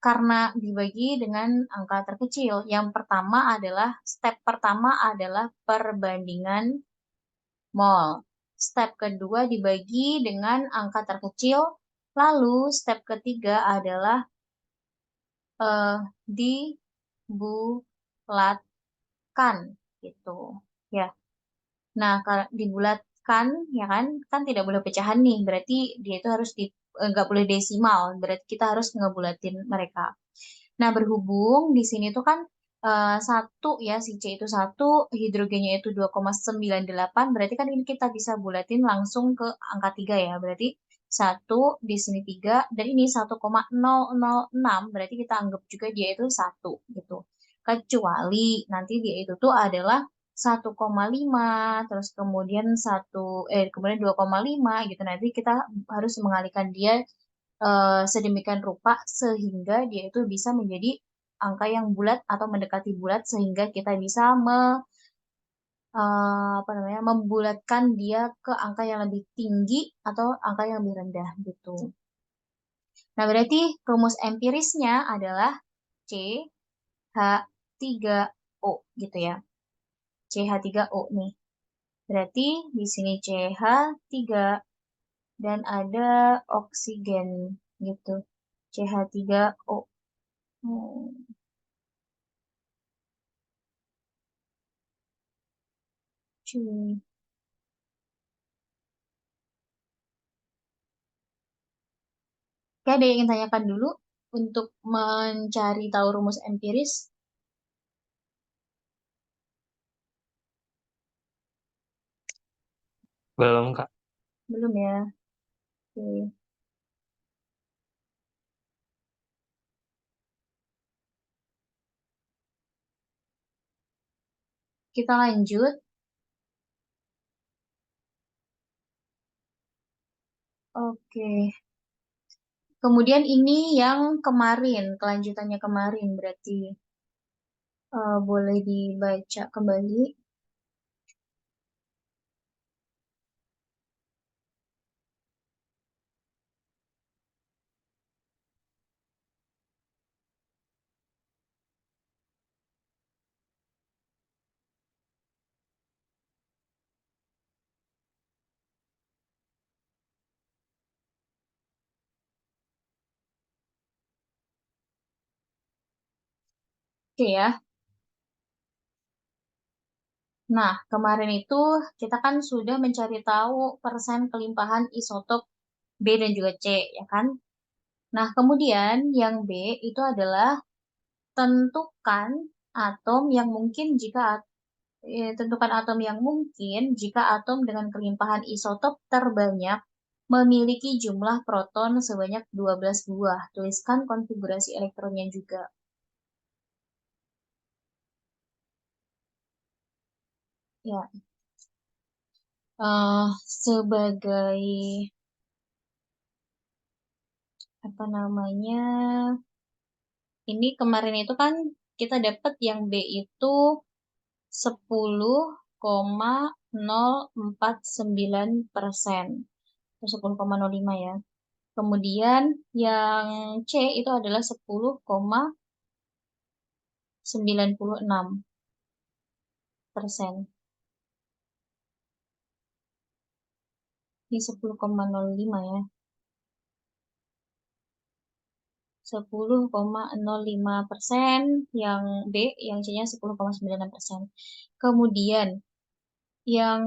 karena dibagi dengan angka terkecil, yang pertama adalah, step pertama adalah perbandingan mol. Step kedua dibagi dengan angka terkecil, lalu step ketiga adalah eh, dibulatkan gitu. Ya. Nah, kalau dibulatkan, ya kan, kan tidak boleh pecahan nih. Berarti dia itu harus nggak boleh desimal. Berarti kita harus ngebulatin mereka. Nah, berhubung di sini tuh kan satu ya, si C itu satu, hidrogennya itu 2,98, berarti kan ini kita bisa bulatin langsung ke angka 3 ya. Berarti satu di sini 3 dan ini 1,006, berarti kita anggap juga dia itu satu gitu. Kecuali nanti dia itu tuh adalah 1,5 terus kemudian kemudian 2,5 gitu. Nanti kita harus mengalihkan dia sedemikian rupa sehingga dia itu bisa menjadi angka yang bulat atau mendekati bulat sehingga kita bisa apa namanya, membulatkan dia ke angka yang lebih tinggi atau angka yang lebih rendah gitu. Nah, berarti rumus empirisnya adalah CH3O gitu ya. CH3O nih. Berarti di sini CH3 dan ada oksigen gitu. CH3O. Hmm, cuy. Oke, ada yang ingin tanyakan dulu untuk mencari tahu rumus empiris? Belum, Kak. Belum ya? Oke. Kita lanjut. Oke. Kemudian ini yang kemarin, kelanjutannya kemarin berarti boleh dibaca kembali. Oke ya. Nah, kemarin itu kita kan sudah mencari tahu persen kelimpahan isotop B dan juga C, ya kan? Nah, kemudian yang B itu adalah tentukan atom yang mungkin tentukan atom yang mungkin jika atom dengan kelimpahan isotop terbanyak memiliki jumlah proton sebanyak 12 buah. Tuliskan konfigurasi elektronnya juga. Ya, sebagai apa namanya? Ini kemarin itu kan kita dapat yang B itu 10,049%. Atau 10,05 ya. Kemudian yang C itu adalah 10,96%. Ini 10,05 ya. 10,05%, yang B, yang C-nya 10,96%. Kemudian yang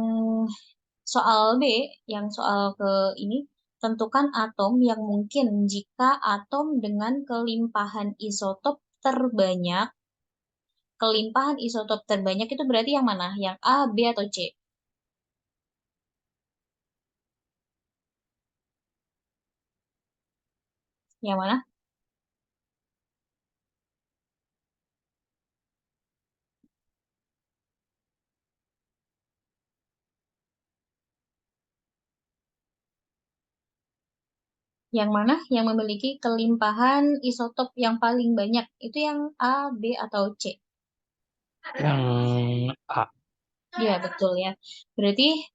soal B, yang soal ke ini, tentukan atom yang mungkin jika atom dengan kelimpahan isotop terbanyak. Kelimpahan isotop terbanyak itu berarti yang mana? Yang A, B, atau C? Yang mana? Yang mana yang memiliki kelimpahan isotop yang paling banyak? Itu yang A, B, atau C? Yang A. Ya, betul ya. Berarti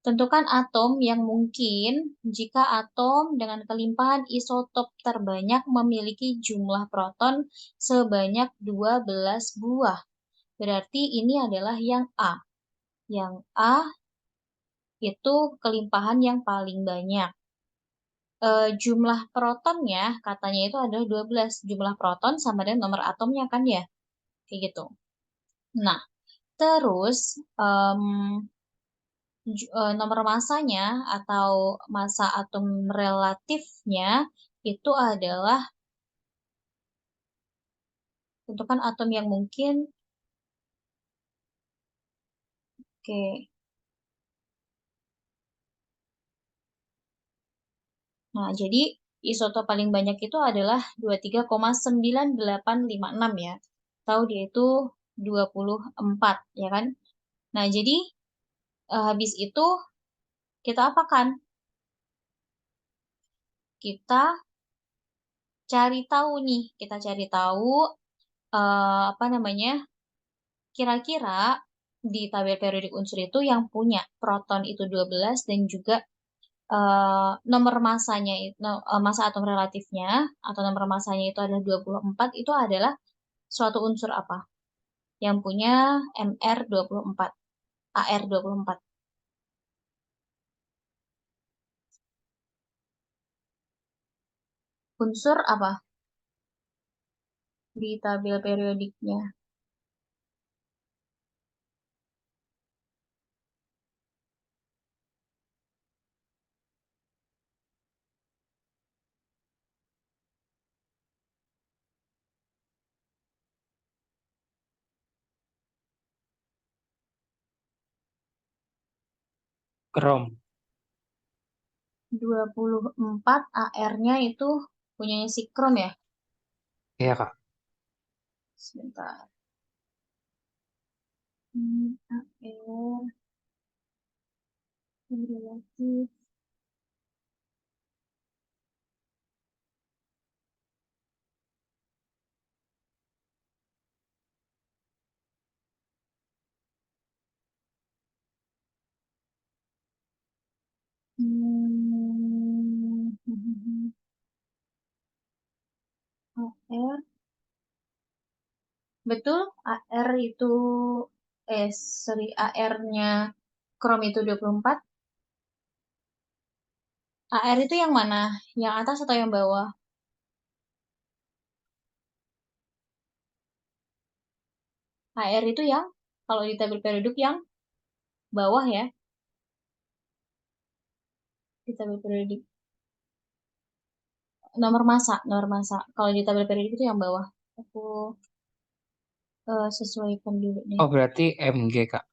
tentukan atom yang mungkin jika atom dengan kelimpahan isotop terbanyak memiliki jumlah proton sebanyak 12 buah. Berarti ini adalah yang A. Yang A itu kelimpahan yang paling banyak. Jumlah protonnya katanya itu adalah 12. Jumlah proton sama dengan nomor atomnya kan ya? Kayak gitu. Nah, terus nomor masanya atau massa atom relatifnya itu adalah tentukan atom yang mungkin. Oke. Nah, jadi isotop paling banyak itu adalah 23,9856 ya. Atau dia itu 24 ya kan? Nah, jadi habis itu kita apakan? Kita cari tahu nih, kita cari tahu apa namanya? Kira-kira di tabel periodik unsur itu yang punya proton itu 12 dan juga nomor masanya massa atom relatifnya atau nomor masanya itu adalah 24 itu adalah suatu unsur apa? Yang punya MR24, AR24. Unsur apa di tabel periodiknya? Krom. 24 AR-nya itu punyanya si Krom ya? Iya, Kak. Sebentar. AR relatif. Hmm, AR. Betul, AR itu sorry, AR-nya Krom itu 24. AR itu yang mana? Yang atas atau yang bawah? AR itu yang kalau di tabel periodik yang bawah ya, di tabel periodik. Nomor massa. Kalau di tabel periodik itu yang bawah. Aku sesuaikan dulu nih. Oh, berarti MG, Kak.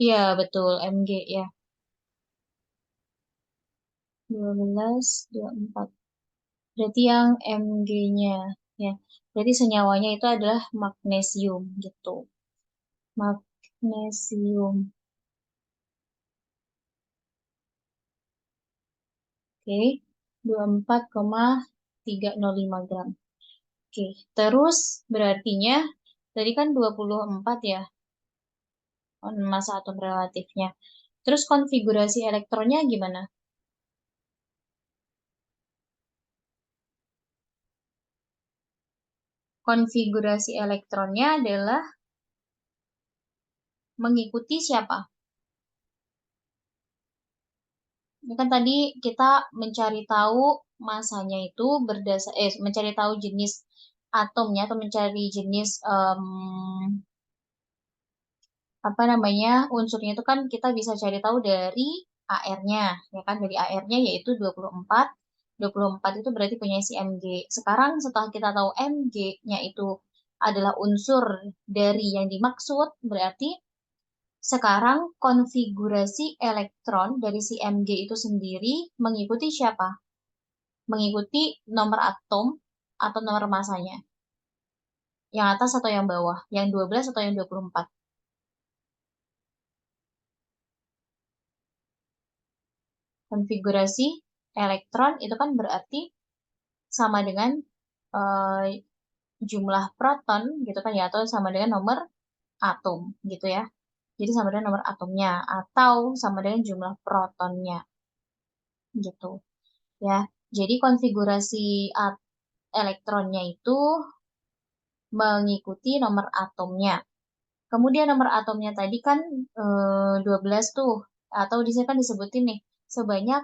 Iya, betul, Mg ya. 12, 24. Berarti yang Mg-nya ya. Berarti senyawanya itu adalah magnesium gitu. Magnesium. Oke, 24,305 gram. Oke, terus berartinya tadi kan 24 ya massa atom relatifnya. Terus konfigurasi elektronnya gimana? Konfigurasi elektronnya adalah mengikuti siapa? Ini kan tadi kita mencari tahu masanya itu mencari tahu jenis atomnya atau mencari jenis apa namanya unsurnya itu kan kita bisa cari tahu dari AR-nya ya kan dari AR-nya yaitu 24. 24 itu berarti punya si Mg. Sekarang setelah kita tahu Mg-nya itu adalah unsur dari yang dimaksud, berarti sekarang konfigurasi elektron dari si Mg itu sendiri mengikuti siapa? Mengikuti nomor atom atau nomor masanya. Yang atas atau yang bawah? Yang 12 atau yang 24? Konfigurasi elektron itu kan berarti sama dengan eh, jumlah proton gitu kan ya, atau sama dengan nomor atom gitu ya. Jadi sama dengan nomor atomnya atau sama dengan jumlah protonnya gitu ya. Jadi konfigurasi elektronnya itu mengikuti nomor atomnya. Kemudian nomor atomnya tadi kan 12 tuh, atau di sini kan disebutin nih sebanyak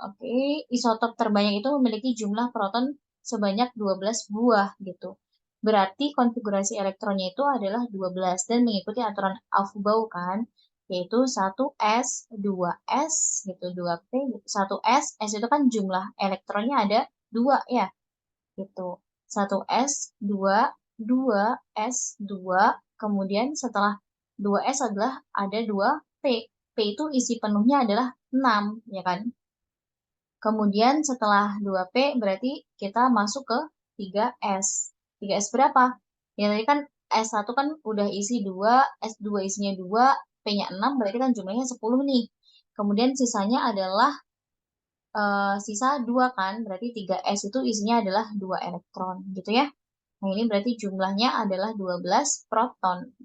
oke, isotop terbanyak itu memiliki jumlah proton sebanyak 12 buah gitu. Berarti konfigurasi elektronnya itu adalah 12 dan mengikuti aturan Aufbau kan, yaitu 1s, 2s gitu, 2p gitu. 1s, s itu kan jumlah elektronnya ada 2 ya, gitu. 1s, 2, 2s, 2, kemudian setelah 2s adalah ada 2p. P itu isi penuhnya adalah 6, ya kan? Kemudian setelah 2P berarti kita masuk ke 3S. 3S berapa? Ya tadi kan S1 kan udah isi 2, S2 isinya 2, P-nya 6, berarti kan jumlahnya 10 nih. Kemudian sisanya adalah sisa 2 kan, berarti 3S itu isinya adalah 2 elektron gitu ya. Nah ini berarti jumlahnya adalah 12 proton.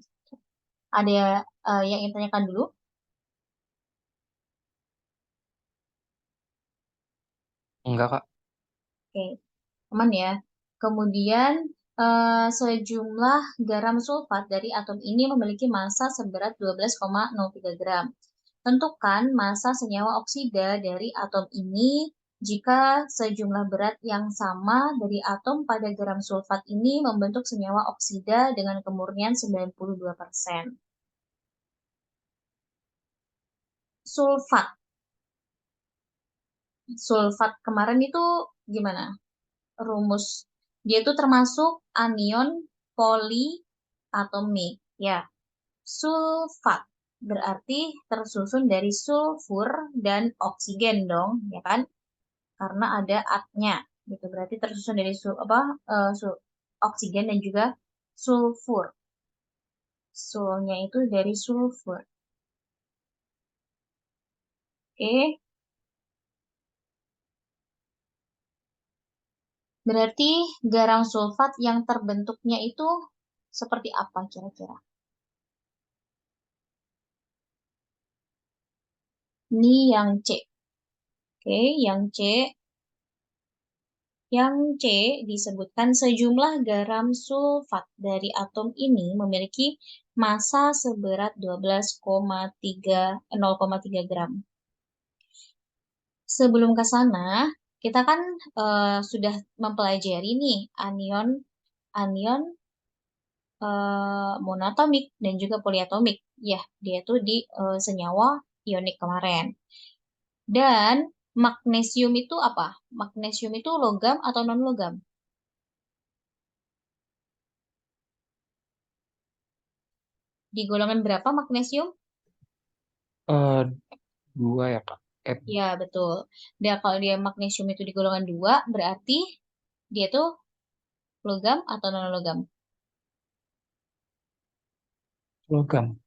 Ada yang ingin tanyakan dulu? Enggak, Kak. Oke. Aman ya. Kemudian sejumlah garam sulfat dari atom ini memiliki massa seberat 12,03 gram. Tentukan massa senyawa oksida dari atom ini jika sejumlah berat yang sama dari atom pada garam sulfat ini membentuk senyawa oksida dengan kemurnian 92%. Sulfat. Sulfat kemarin itu gimana? Rumus. Dia itu termasuk anion poliatomik. Ya, sulfat berarti tersusun dari sulfur dan oksigen dong, ya kan? Karena ada atnya, gitu. Berarti tersusun dari oksigen dan juga sulfur. Sulnya itu dari sulfur. Oke, berarti garam sulfat yang terbentuknya itu seperti apa kira-kira? Ini yang C. Oke, yang C. Yang C disebutkan sejumlah garam sulfat dari atom ini memiliki massa seberat 0,3 gram. Sebelum ke sana, kita kan sudah mempelajari nih anion anion monoatomik dan juga poliatomik. Ya, dia tuh di senyawa ionik kemarin. Dan magnesium itu apa? Magnesium itu logam atau non-logam? Di golongan berapa magnesium? Eh, dua ya, Kak. Ya, betul. Dia kalau dia magnesium itu di golongan 2, berarti dia tuh logam atau non-logam? Logam.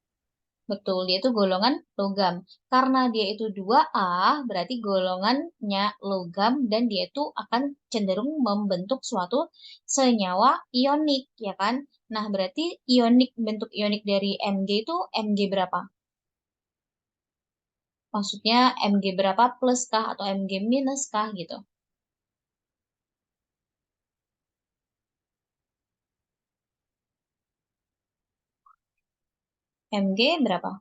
Betul, dia itu golongan logam. Karena dia itu 2A, berarti golongannya logam dan dia itu akan cenderung membentuk suatu senyawa ionik, ya kan? Nah, berarti bentuk ionik dari Mg itu Mg berapa? Maksudnya Mg berapa plus kah atau Mg minus kah gitu? Mg berapa?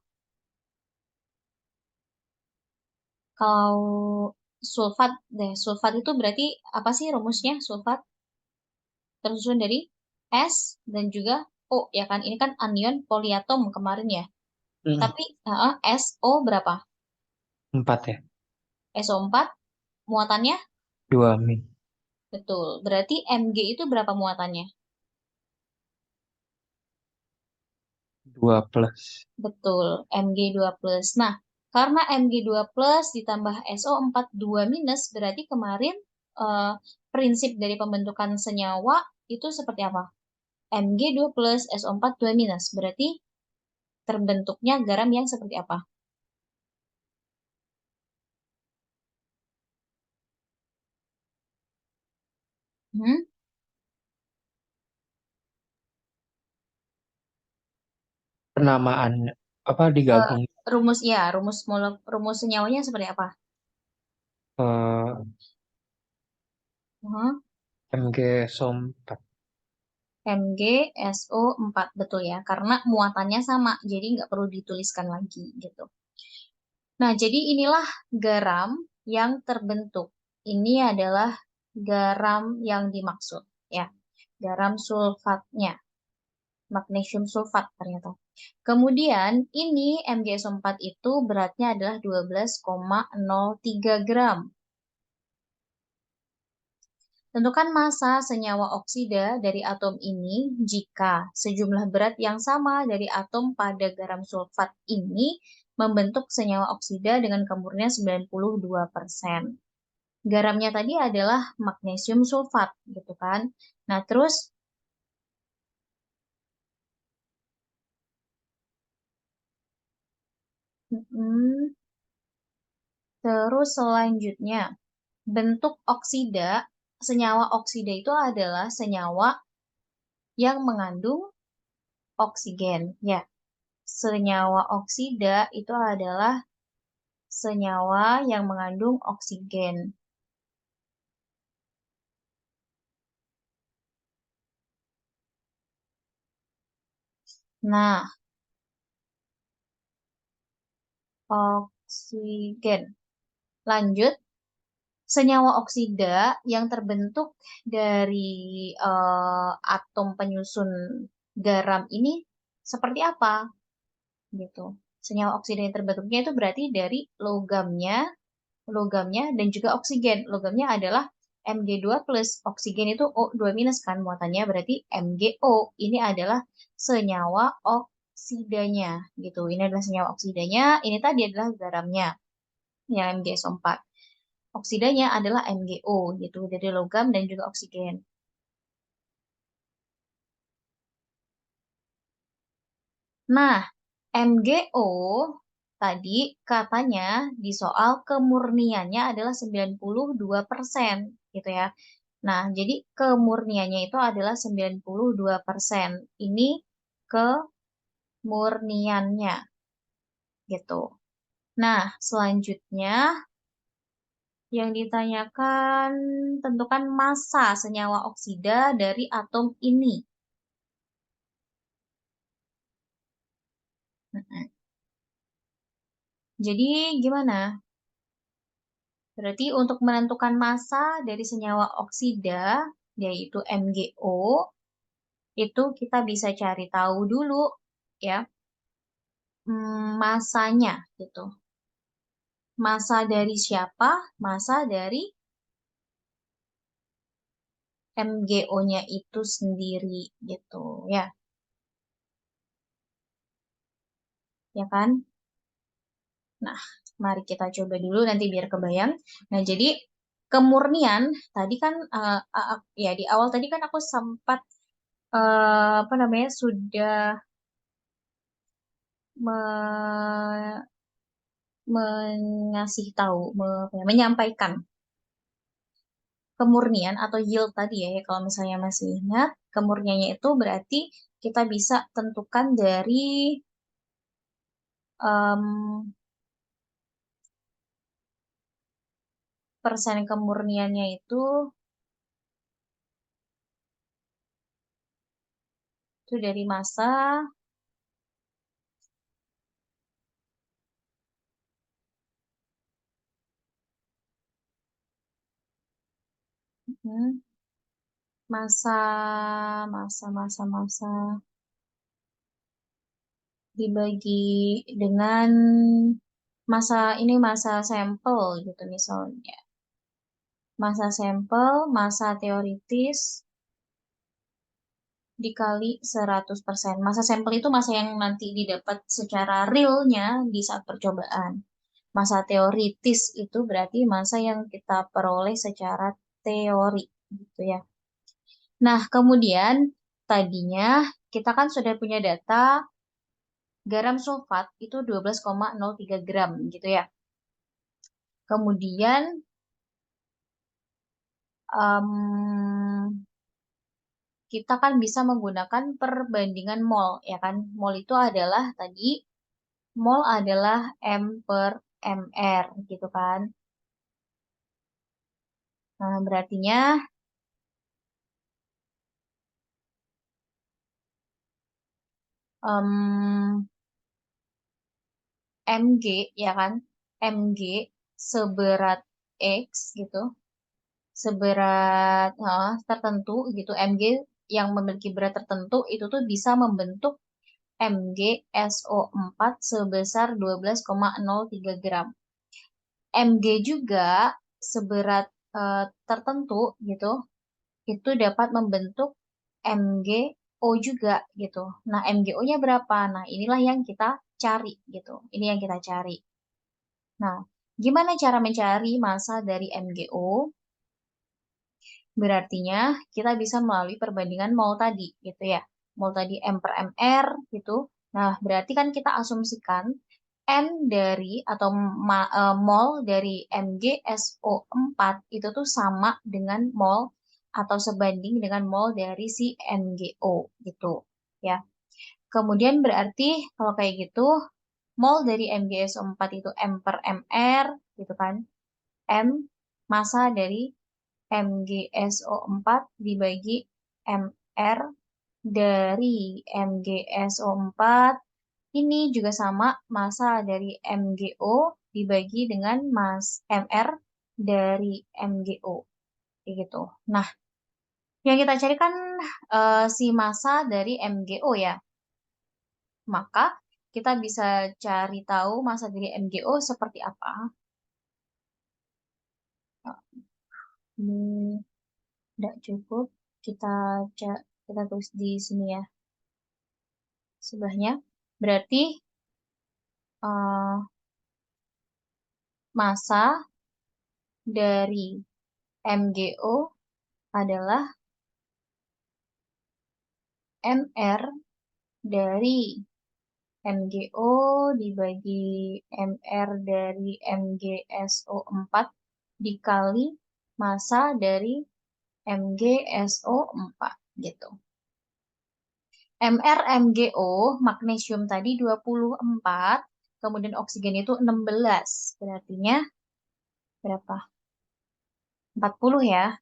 Kalau sulfat deh, sulfat itu berarti apa sih rumusnya? Sulfat tersusun dari S dan juga O, ya kan? Ini kan anion poliatom kemarin ya. Mm, Tapi SO berapa? 4 ya. SO4 muatannya? 2 min. Betul. Berarti Mg itu berapa muatannya? 2 plus. Betul, Mg2 plus. Nah, karena Mg2 plus ditambah SO4 2 minus, berarti kemarin eh, prinsip dari pembentukan senyawa itu seperti apa? Mg2 plus SO4 2 minus. Berarti terbentuknya garam yang seperti apa? Mhm. Penamaan apa Eh, digabung rumus senyawanya seperti apa? ke Mhm. MgSO4. MgSO4, betul ya, karena muatannya sama, jadi nggak perlu dituliskan lagi gitu. Nah, jadi inilah garam yang terbentuk. Ini adalah garam yang dimaksud, ya, garam sulfatnya, magnesium sulfat ternyata. Kemudian ini MgSO4 itu beratnya adalah 12,03 gram. Tentukan massa senyawa oksida dari atom ini jika sejumlah berat yang sama dari atom pada garam sulfat ini membentuk senyawa oksida dengan kemurnian 92%. Garamnya tadi adalah magnesium sulfat, gitu kan. Nah, mm, terus selanjutnya, bentuk oksida, senyawa oksida itu adalah senyawa yang mengandung oksigen, ya. Senyawa oksida itu adalah senyawa yang mengandung oksigen. Nah, oksigen. Lanjut, senyawa oksida yang terbentuk dari atom penyusun garam ini seperti apa? Gitu. Senyawa oksida yang terbentuknya itu berarti dari logamnya dan juga oksigen. Logamnya adalah Mg2 plus, oksigen itu O2 minus kan muatannya, berarti MgO. Ini adalah senyawa oksidanya gitu. Ini adalah senyawa oksidanya, ini tadi adalah garamnya yang MgSO4. Oksidanya adalah MgO gitu, dari logam dan juga oksigen. Nah, MgO tadi katanya di soal kemurniannya adalah 92% gitu ya. Nah, jadi kemurniannya itu adalah 92%. Ini kemurniannya gitu. Nah, selanjutnya yang ditanyakan tentukan massa senyawa oksida dari atom ini. Mm-mm. Jadi gimana? Berarti untuk menentukan massa dari senyawa oksida, yaitu MgO, itu kita bisa cari tahu dulu ya, masanya gitu. Massa dari siapa? Massa dari MgO-nya itu sendiri gitu ya. Ya kan? Nah, mari kita coba dulu nanti biar kebayang. Nah, jadi kemurnian tadi kan ya di awal tadi kan aku sempat apa namanya sudah me- mengasih tahu, menyampaikan kemurnian atau yield tadi ya, kalau misalnya masih ingat, kemurniannya itu berarti kita bisa tentukan dari em, persen kemurniannya itu dari massa hmm, massa massa dibagi dengan massa sampel gitu misalnya. Massa sampel, massa teoritis dikali 100%. Massa sampel itu massa yang nanti didapat secara realnya di saat percobaan. Massa teoritis itu berarti massa yang kita peroleh secara teori gitu ya. Nah, kemudian tadinya kita kan sudah punya data garam sulfat itu 12,03 gram gitu ya. Kemudian kita kan bisa menggunakan perbandingan mol, ya kan? Mol itu adalah tadi, mol adalah M per MR, gitu kan? Nah, berartinya em, Mg, ya kan? Mg seberat X gitu, seberat tertentu gitu, Mg yang memiliki berat tertentu itu tuh bisa membentuk MgSO4 sebesar 12,03 gram. Mg juga seberat tertentu gitu, itu dapat membentuk MgO juga gitu. Nah, MgO-nya berapa? Nah, inilah yang kita cari gitu. Ini yang kita cari. Nah, gimana cara mencari massa dari MgO? Berartinya kita bisa melalui perbandingan mol tadi gitu ya. Mol tadi M per MR gitu. Nah, berarti kan kita asumsikan M dari atau mol dari MgSO4 itu tuh sama dengan mol atau sebanding dengan mol dari si MgO gitu ya. Kemudian berarti kalau kayak gitu mol dari MgSO4 itu M per MR gitu kan. M massa dari MgSO4 dibagi MR dari MgSO4 ini juga sama massa dari MgO dibagi dengan MR dari MgO kayak gitu. Nah, yang kita cari kan si massa dari MgO ya. Maka kita bisa cari tahu massa dari MgO seperti apa. Nah, ini tidak cukup. Kita kita tulis di sini ya sebelahnya. Berarti massa dari MgO adalah MR dari MgO dibagi MR dari MgSO4 dikali massa dari MgSO4 gitu. MR MgO magnesium tadi 24, kemudian oksigen itu 16. Berartinya berapa? 40 ya.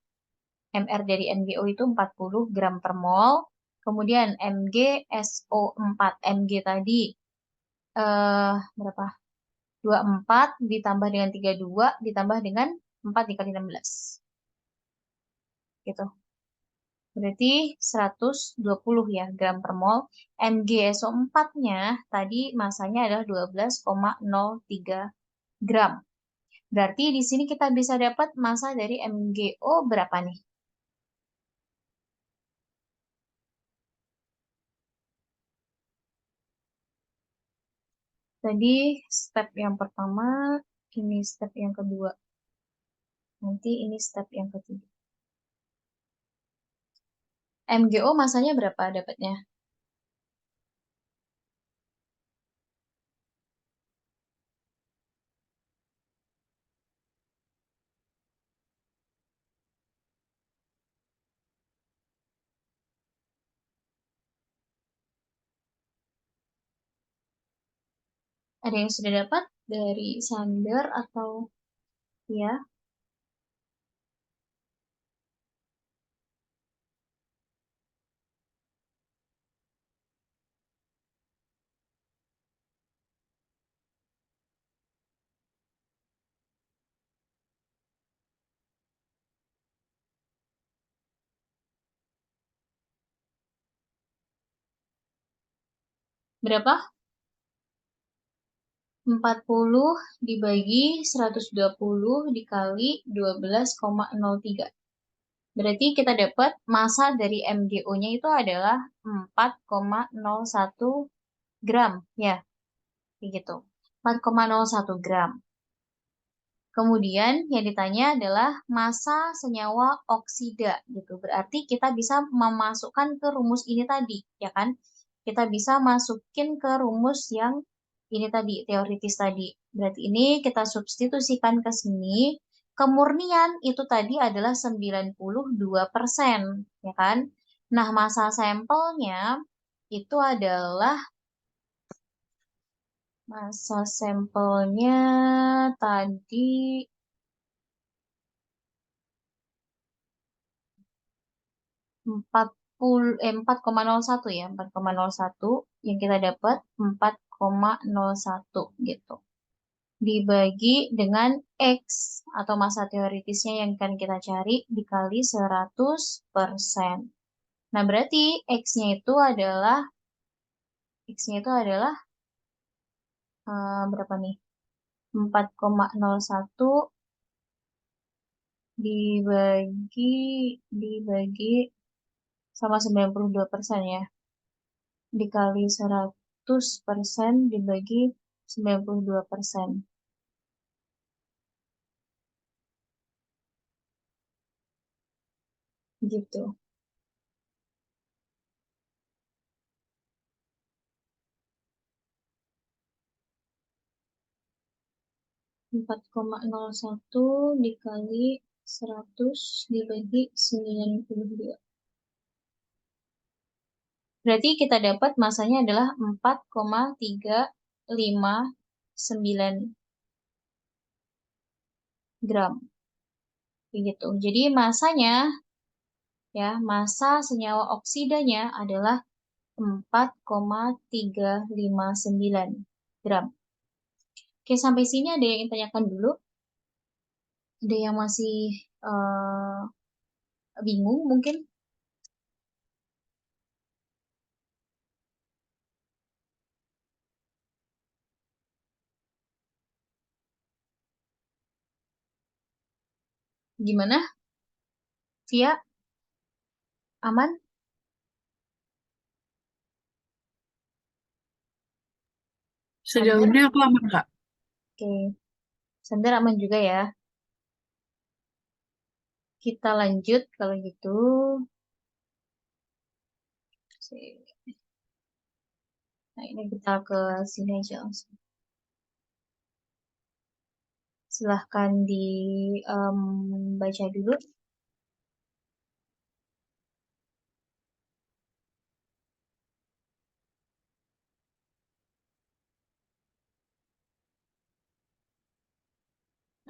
MR dari MgO itu 40 gram per mol. Kemudian MgSO4, Mg tadi berapa? 24 ditambah dengan 32 ditambah dengan 4 dikali 16. Gitu. Berarti 120 ya gram per mol. MgSO4-nya tadi masanya adalah 12,03 gram. Berarti di sini kita bisa dapat massa dari MgO berapa nih? Tadi step yang pertama, ini step yang kedua. Nanti ini step yang ketiga. MgO masanya berapa dapatnya? Ada yang sudah dapat dari Sander atau ya? Berapa? 40 dibagi 120 dikali 12,03. Berarti kita dapat massa dari MgO-nya itu adalah 4,01 gram, ya, kayak gitu. 4,01 gram. Kemudian yang ditanya adalah massa senyawa oksida gitu. Berarti kita bisa memasukkan ke rumus ini tadi, ya kan? Kita bisa masukin ke rumus yang ini tadi, teoritis tadi. Berarti ini kita substitusikan ke sini. Kemurnian itu tadi adalah 92%, ya kan? Nah, massa sampelnya itu adalah massa sampelnya tadi 4,01 ya, 4,01 yang kita dapat 4,01 gitu. Dibagi dengan X atau massa teoritisnya yang akan kita cari dikali 100%. Nah, berarti X-nya itu adalah berapa nih? 4,01 dibagi dibagi sama 92% ya. Dikali 100% dibagi 92%. Gitu. 4,01 dikali 100 dibagi 92. Berarti kita dapat masanya adalah 4,359 gram. Begitu. Jadi massa senyawa oksidanya adalah 4,359 gram. Oke, sampai sini ada yang ingin tanyakan dulu? Ada yang masih bingung mungkin? Gimana? Via? Aman? Sejauh Sabar? ini aku aman, Kak. Oke. Sabar aman juga ya. Kita lanjut kalau gitu. Nah, ini kita ke sini aja langsung. Silahkan dibaca dulu.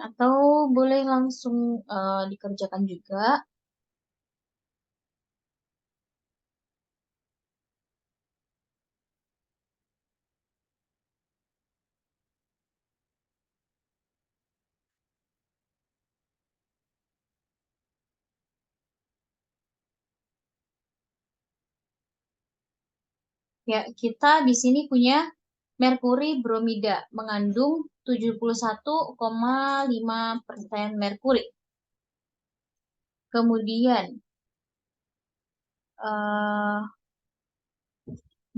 Atau boleh langsung dikerjakan juga. Ya, kita di sini punya merkuri bromida mengandung 71,5% merkuri. Kemudian, eh,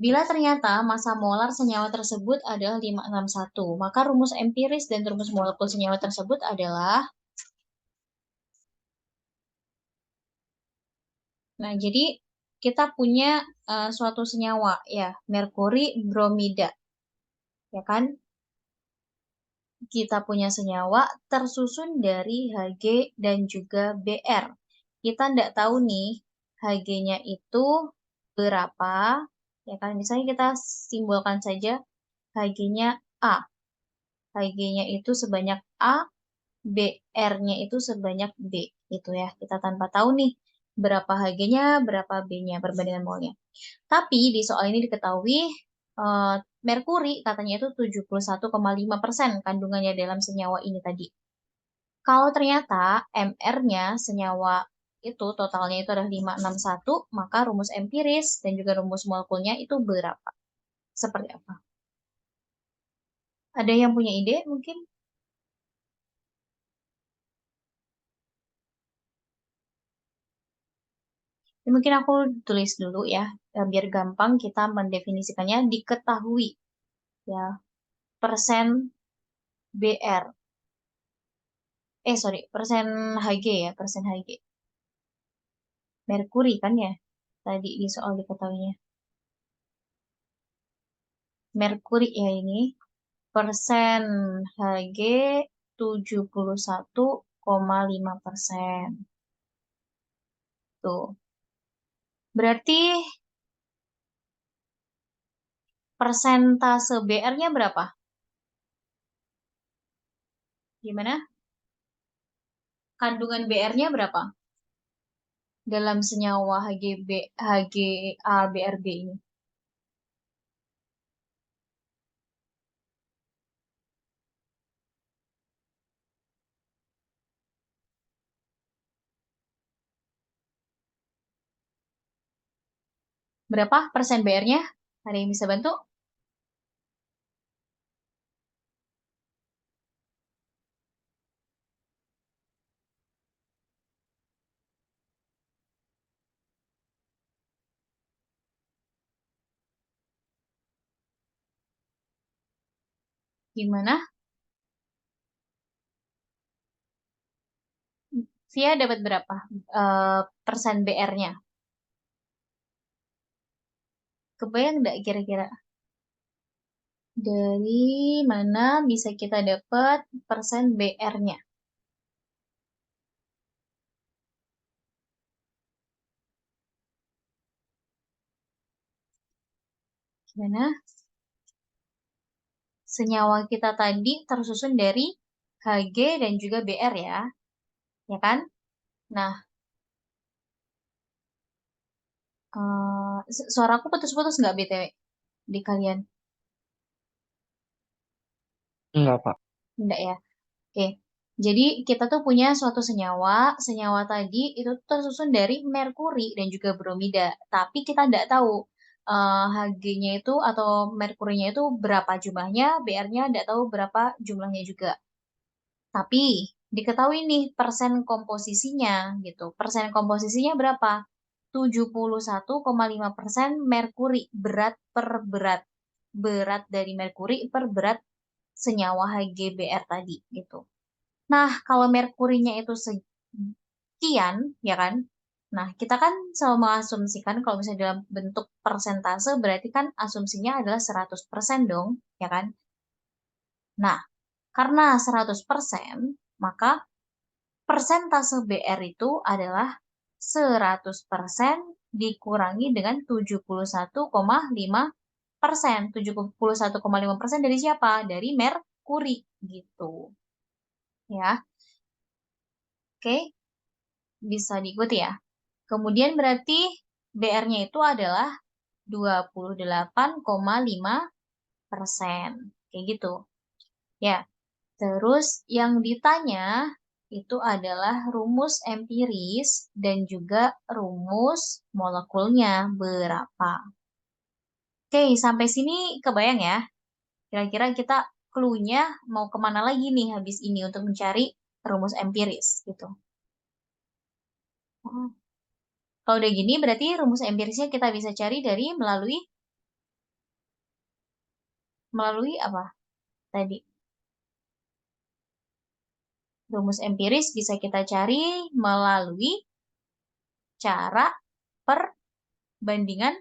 bila ternyata massa molar senyawa tersebut adalah 561, maka rumus empiris dan rumus molekul senyawa tersebut adalah, nah jadi kita punya suatu senyawa ya, merkuri bromida, ya kan? Kita punya senyawa tersusun dari Hg dan juga Br. Kita tidak tahu nih Hg-nya itu berapa, ya kan? Misalnya kita simbolkan saja Hg-nya A. Hg-nya itu sebanyak A, Br-nya itu sebanyak B. Itu ya, kita tanpa tahu nih berapa Hg-nya, berapa B-nya, perbandingan molnya. Tapi di soal ini diketahui eh, merkuri katanya itu 71,5% kandungannya dalam senyawa ini tadi. Kalau ternyata MR-nya senyawa itu totalnya itu adalah 561, maka rumus empiris dan juga rumus molekulnya itu berapa? Seperti apa? Ada yang punya ide mungkin? Ya, mungkin aku tulis dulu ya, biar gampang kita mendefinisikannya diketahui ya, persen BR. Sorry, persen Hg ya, persen Hg. Merkuri kan ya, tadi di soal diketahuinya. Merkuri ya ini, persen Hg 71,5%. Tuh. Berarti persentase BR-nya berapa? Gimana? Kandungan BR-nya berapa dalam senyawa HgA-BRB ini? Berapa persen BR-nya? Ada yang bisa bantu? Gimana? Via dapat berapa persen BR-nya? Kebayang nggak kira-kira? Dari mana bisa kita dapat persen BR-nya? Gimana? Senyawa kita tadi tersusun dari Hg dan juga Br ya kan? Nah, suaraku putus-putus nggak BTW di kalian? Enggak, Pak. Enggak ya? Oke. Jadi kita tuh punya suatu senyawa, senyawa tadi itu tersusun dari merkuri dan juga bromida. Tapi kita nggak tahu Hg-nya itu atau merkurinya itu berapa jumlahnya, Br-nya nggak tahu berapa jumlahnya juga. Tapi diketahui nih persen komposisinya gitu. Persen komposisinya berapa? 71,5% merkuri berat per berat. Berat dari merkuri per berat senyawa HgBr tadi gitu. Nah, kalau merkurinya itu sekian, ya kan? Nah, kita kan selalu mengasumsikan kalau misalnya dalam bentuk persentase berarti kan asumsinya adalah 100% dong, ya kan? Nah, karena 100%, maka persentase BR itu adalah 100% dikurangi dengan 71,5%. 71,5% dari siapa? Dari merkuri gitu. Ya, oke, bisa diikuti ya. Kemudian berarti BR-nya itu adalah 28,5%. Kayak gitu. Ya, terus yang ditanya itu adalah rumus empiris dan juga rumus molekulnya berapa. Oke, sampai sini kebayang ya. Kira-kira kita clue-nya mau kemana lagi nih habis ini untuk mencari rumus empiris gitu. Hmm. Kalau udah gini berarti rumus empirisnya kita bisa cari dari melalui apa tadi? Rumus empiris bisa kita cari melalui cara perbandingan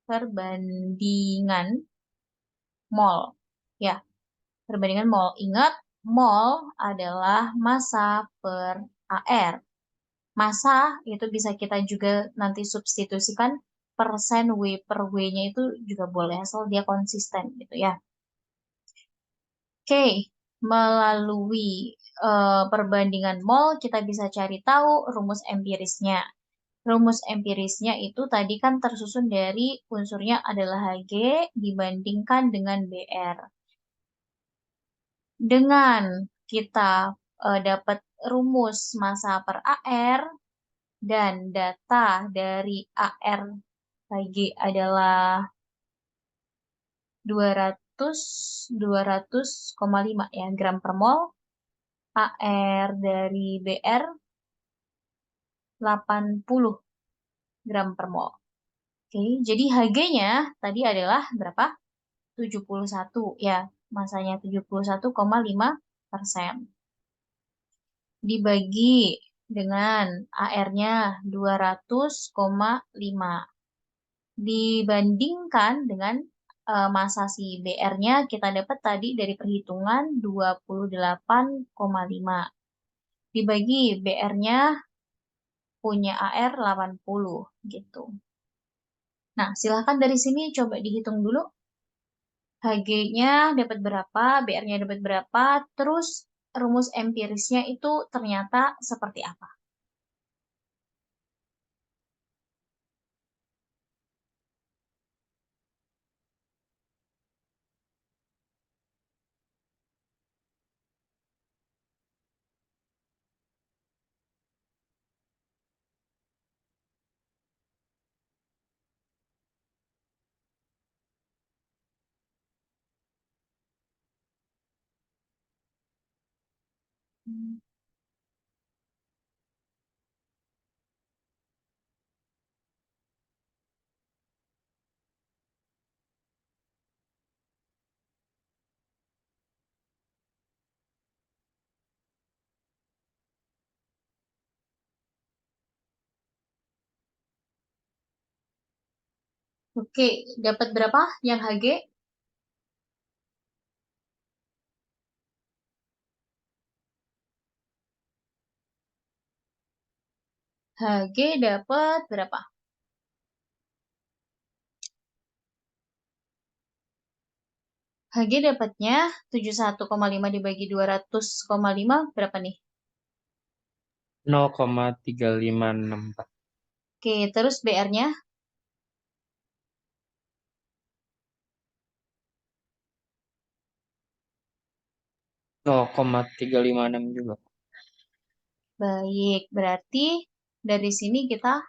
perbandingan mol. Ya, perbandingan mol. Ingat, mol adalah massa per AR. Massa itu bisa kita juga nanti substitusikan persen W per W-nya itu juga boleh asal dia konsisten gitu ya. Oke, melalui perbandingan mol kita bisa cari tahu rumus empirisnya. Rumus empirisnya itu tadi kan tersusun dari unsurnya adalah Hg dibandingkan dengan Br. Dengan kita dapat rumus massa per AR dan data dari AR Hg adalah 200,5 ya gram per mol, AR dari BR 80 gram per mol. Oke, jadi Hg-nya tadi adalah berapa? 71 ya, masanya 71,5%. Dibagi dengan AR-nya 200,5. Dibandingkan dengan massa si BR-nya kita dapat tadi dari perhitungan 28,5. Dibagi BR-nya punya AR 80 gitu. Nah, silahkan dari sini coba dihitung dulu. HG-nya dapat berapa, BR-nya dapat berapa, terus rumus empirisnya itu ternyata seperti apa. Oke, dapat berapa yang HG? HG dapat berapa? HG dapatnya 71,5 dibagi 200,5 berapa nih? 0,3564. Oke, terus BR-nya 0,356 juga. baik. Berarti dari sini kita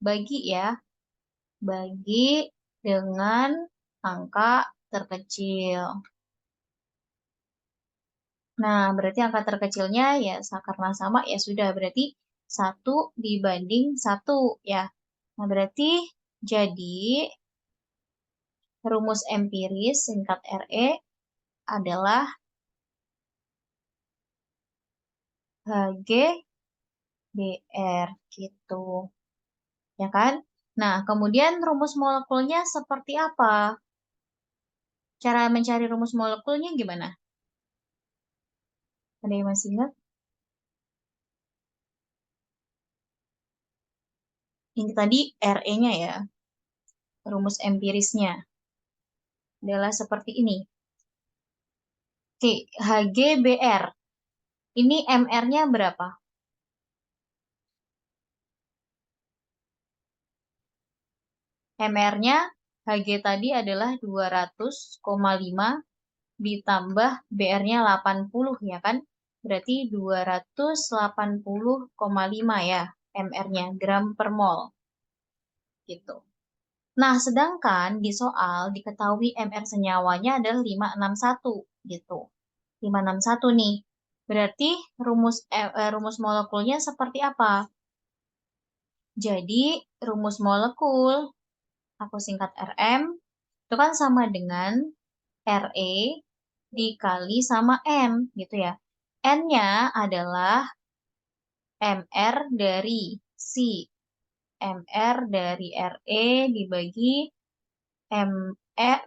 bagi ya. Bagi dengan angka terkecil. Nah, berarti angka terkecilnya ya karena sama ya sudah. Berarti 1 dibanding 1 ya. Nah, berarti jadi rumus empiris singkat RE adalah HG BR gitu. Ya kan? Nah, kemudian rumus molekulnya seperti apa? Cara mencari rumus molekulnya gimana? Ada yang masih ingat? Ini tadi RE-nya ya, rumus empirisnya adalah seperti ini. Oke, HGBR. Ini MR-nya berapa? MR-nya HG tadi adalah 200,5 ditambah BR-nya 80 ya kan? Berarti 280,5 ya MR-nya, gram per mol. Gitu. Nah, sedangkan di soal diketahui MR senyawanya adalah 561 gitu. 561 nih. Berarti rumus molekulnya seperti apa? Jadi, rumus molekul, aku singkat RM, itu kan sama dengan RE dikali sama N, gitu ya. N-nya adalah MR dari si MR dari RE dibagi MR,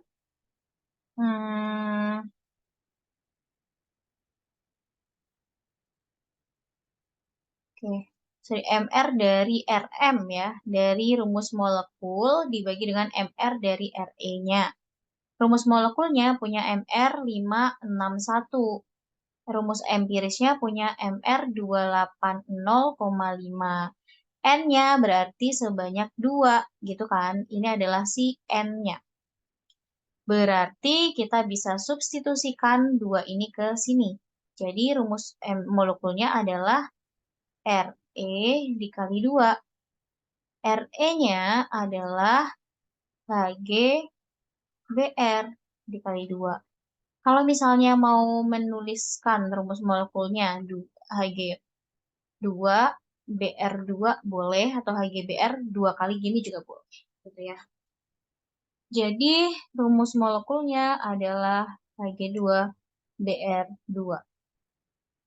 hmm, oke. Sorry, MR dari RM ya, dari rumus molekul dibagi dengan MR dari RE-nya. Rumus molekulnya punya MR 561. Rumus empirisnya punya MR 280,5. N-nya berarti sebanyak 2, gitu kan. Ini adalah si N-nya. Berarti kita bisa substitusikan 2 ini ke sini. Jadi rumus molekulnya adalah RE dikali 2. RE-nya adalah HGBR dikali 2. Kalau misalnya mau menuliskan rumus molekulnya HG2, BR2 boleh, atau HGBR 2 kali gini juga boleh. Gitu ya. Jadi rumus molekulnya adalah HG2, BR2.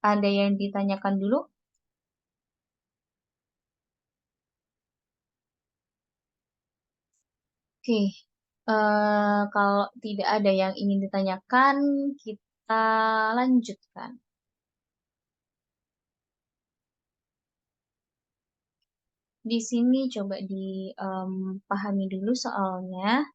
Ada yang ditanyakan dulu? Oke, kalau tidak ada yang ingin ditanyakan, kita lanjutkan. Di sini coba dipahami dulu soalnya.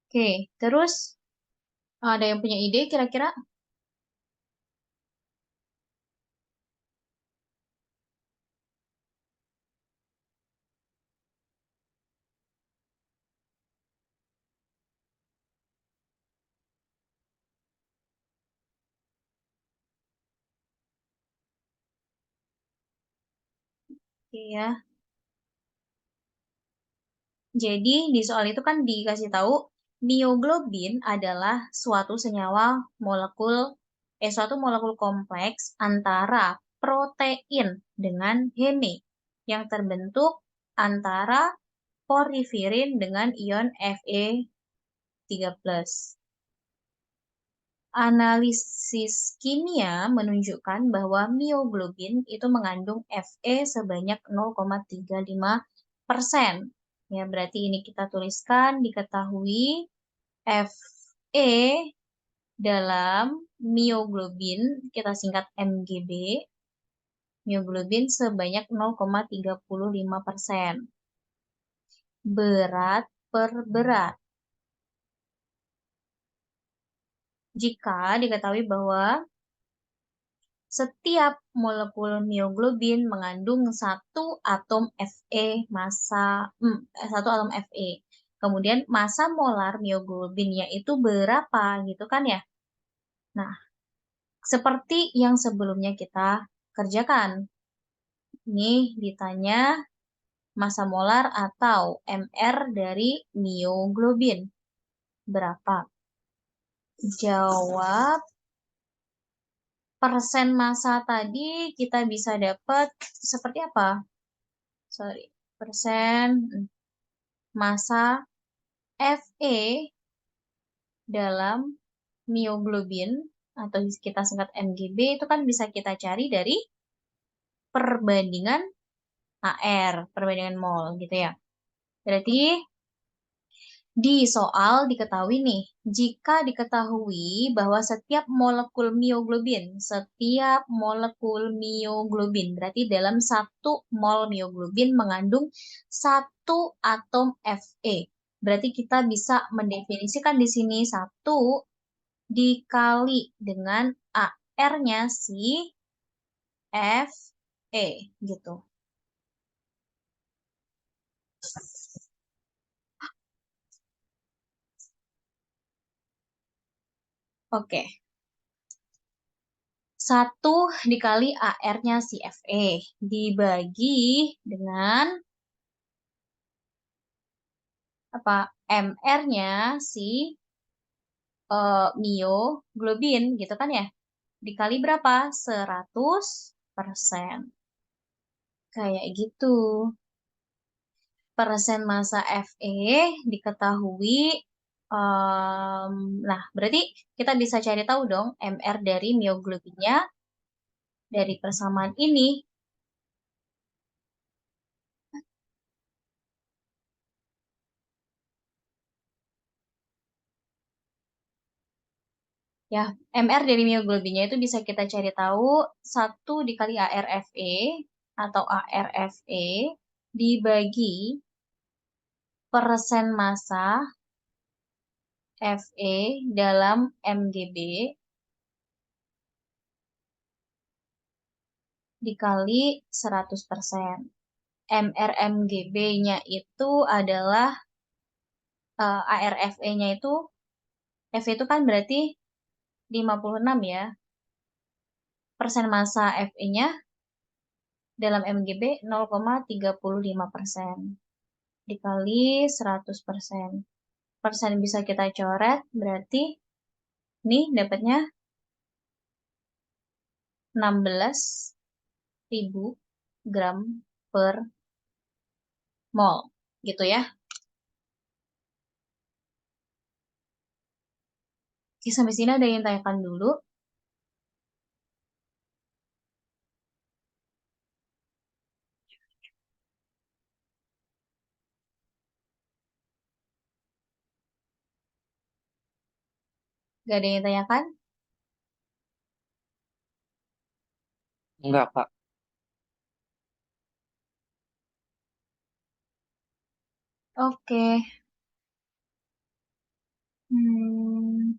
Oke, terus ada yang punya ide kira-kira? Oke ya. Jadi di soal itu kan dikasih tahu mioglobin adalah suatu molekul kompleks antara protein dengan heme yang terbentuk antara porfirin dengan ion Fe3+. Analisis kimia menunjukkan bahwa mioglobin itu mengandung Fe sebanyak 0,35%. Ya, berarti ini kita tuliskan diketahui Fe dalam mioglobin, kita singkat MgB, mioglobin sebanyak 0,35%. Berat per berat. Jika diketahui bahwa setiap molekul mioglobin mengandung satu atom Fe. Kemudian massa molar mioglobinnya itu berapa gitu kan ya? Nah, seperti yang sebelumnya kita kerjakan. Ini ditanya massa molar atau MR dari mioglobin. Berapa? Jawab persen massa tadi kita bisa dapat seperti apa? Sorry, persen massa Fe dalam mioglobin atau kita singkat MgB itu kan bisa kita cari dari perbandingan AR, perbandingan mol gitu ya. Berarti di soal diketahui nih, jika diketahui bahwa setiap molekul mioglobin, berarti dalam satu mol mioglobin mengandung satu atom Fe. Berarti kita bisa mendefinisikan di sini satu dikali dengan AR-nya si Fe gitu. Oke. Satu dikali AR-nya si Fe dibagi dengan apa MR-nya si mioglobin gitu kan ya. Dikali berapa? 100%. Kayak gitu. Persen massa Fe diketahui. Nah, berarti kita bisa cari tahu dong MR dari mioglobinnya dari persamaan ini. Ya, MR dari mioglobinnya itu bisa kita cari tahu 1 dikali ARFE atau ARFE dibagi persen massa Fe dalam MgB dikali 100%. MRMGB-nya itu adalah ARFE-nya itu, Fe itu kan berarti 56 ya. Persen massa Fe-nya dalam MgB 0,35% dikali 100%. Persen bisa kita coret, berarti nih dapatnya 16.000 gram per mol. Gitu ya. Oke, sampai sini ada yang tanyakan dulu. Gak ada yang tanyakan? Enggak, Kak. Oke. Hmm,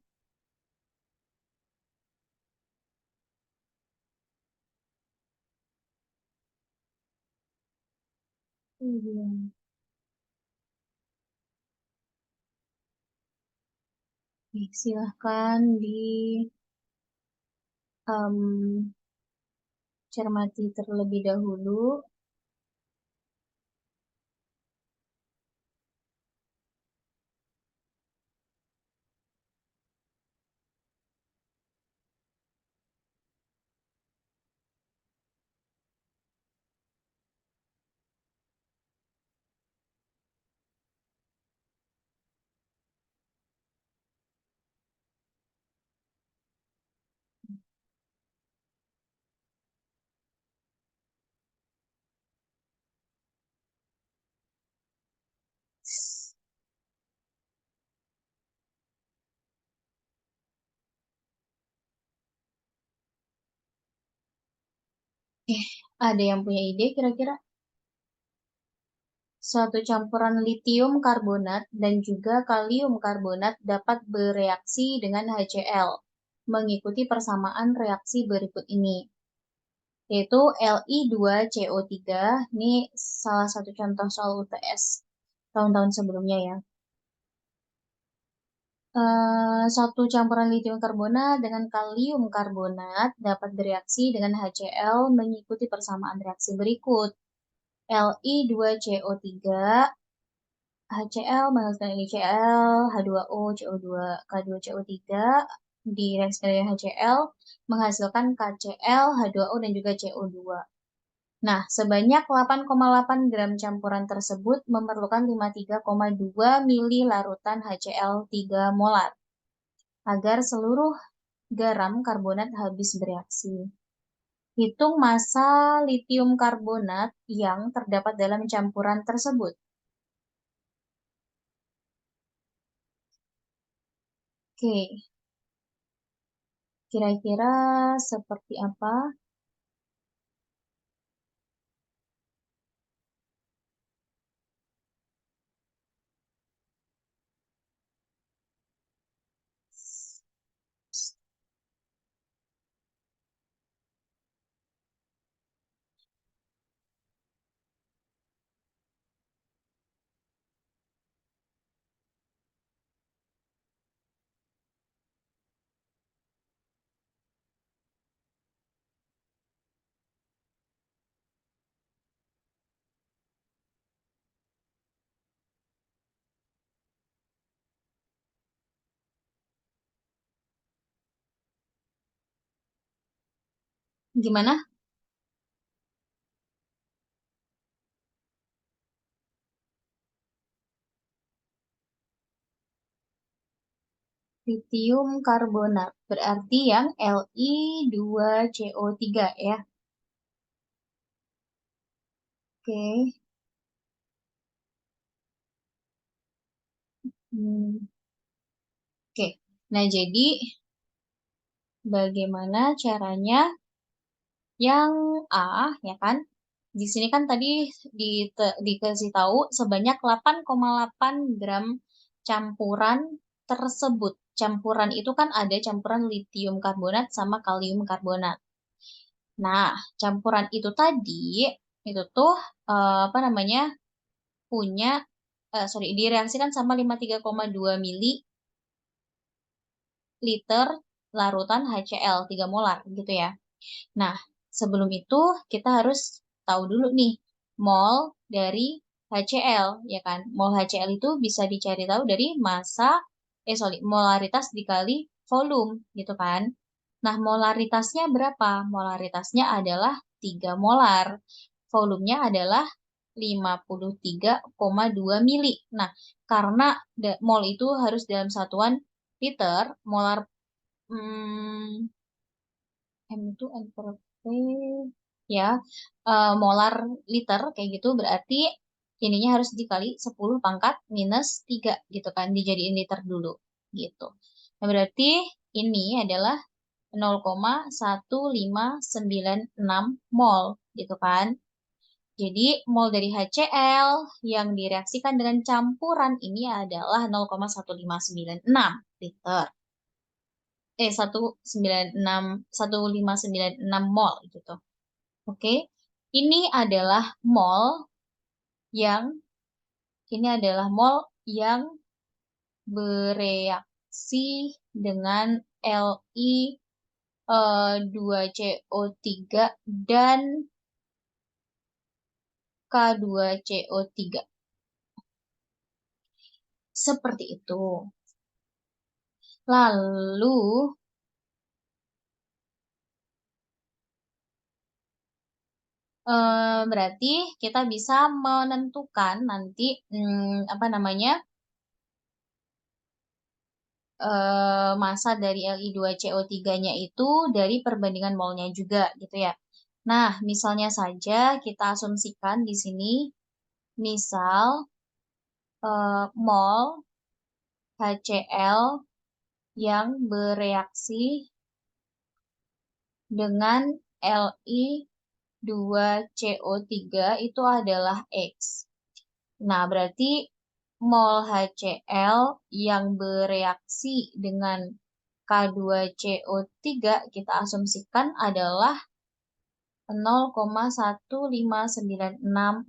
iya. Oke, silahkan cermati terlebih dahulu. Eh, ada yang punya ide kira-kira? Suatu campuran litium karbonat dan juga kalium karbonat dapat bereaksi dengan HCl mengikuti persamaan reaksi berikut ini, yaitu Li2CO3. Ini salah satu contoh soal UTS tahun-tahun sebelumnya ya. Satu campuran litium karbonat dengan kalium karbonat dapat bereaksi dengan HCl mengikuti persamaan reaksi berikut. Li2CO3, HCl menghasilkan NaCl, H2O, CO2, K2CO3 direaksikan dengan HCl menghasilkan KCl, H2O, dan juga CO2. Nah, sebanyak 8,8 gram campuran tersebut memerlukan 53,2 mili larutan HCl 3 molar agar seluruh garam karbonat habis bereaksi. Hitung massa litium karbonat yang terdapat dalam campuran tersebut. Oke, kira-kira seperti apa? Gimana? Litium karbonat berarti yang Li2CO3 ya. Oke. Hmm, oke. Nah, jadi bagaimana caranya yang A, ya kan? Di sini kan tadi dikasih tahu sebanyak 8,8 gram campuran tersebut. Campuran itu kan ada campuran litium karbonat sama kalium karbonat. Nah, campuran itu tadi, itu tuh apa namanya, punya, sorry, direaksikan sama 53,2 mili liter larutan HCl 3 molar gitu ya. Nah, sebelum itu kita harus tahu dulu nih mol dari HCl, ya kan? Mol HCl itu bisa dicari tahu dari molaritas dikali volume gitu kan. Nah, molaritasnya berapa? Molaritasnya adalah 3 molar. Volumenya adalah 53,2 mili. Nah, karena mol itu harus dalam satuan liter, molar hmm, M itu N per P ya, molar liter kayak gitu berarti ininya harus dikali 10 pangkat minus 3 gitu kan, dijadiin liter dulu. gitu. Nah, berarti ini adalah 0,1596 mol gitu kan. Jadi mol dari HCl yang direaksikan dengan campuran ini adalah 0,1596 liter. 1596 mol gitu. Oke. Ini adalah mol yang bereaksi dengan Li2CO3 dan K2CO3. Seperti itu. Lalu, berarti kita bisa menentukan nanti, apa namanya, massa dari Li2CO3-nya itu dari perbandingan molnya juga gitu ya. Nah, misalnya saja kita asumsikan di sini, misal mol HCl yang bereaksi dengan Li2CO3 itu adalah X. Nah, berarti mol HCl yang bereaksi dengan K2CO3 kita asumsikan adalah 0,1596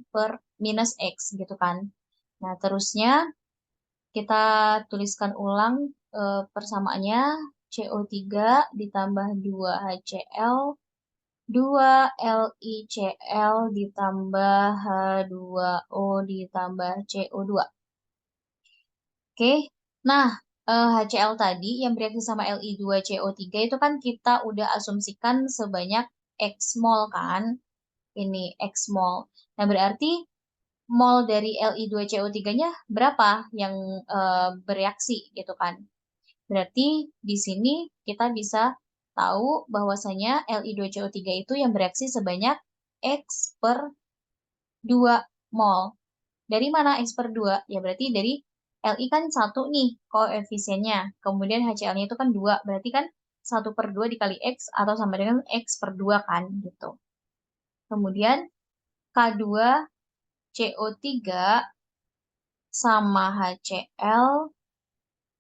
per minus X gitu kan. Nah, terusnya kita tuliskan ulang persamaannya CO3 ditambah 2 HCl 2 LiCl ditambah H2O ditambah CO2. Oke, nah HCl tadi yang bereaksi sama Li2CO3 itu kan kita udah asumsikan sebanyak X mol kan, ini X mol. Nah berarti mol dari Li2CO3-nya berapa yang bereaksi gitu kan. Berarti di sini kita bisa tahu bahwasanya Li2CO3 itu yang bereaksi sebanyak X per 2 mol. Dari mana X per 2? Ya berarti dari Li kan 1 nih koefisiennya. Kemudian HCl-nya itu kan 2. Berarti kan 1 per 2 dikali X atau sama dengan X per 2 kan gitu. Kemudian K2CO3 sama HCl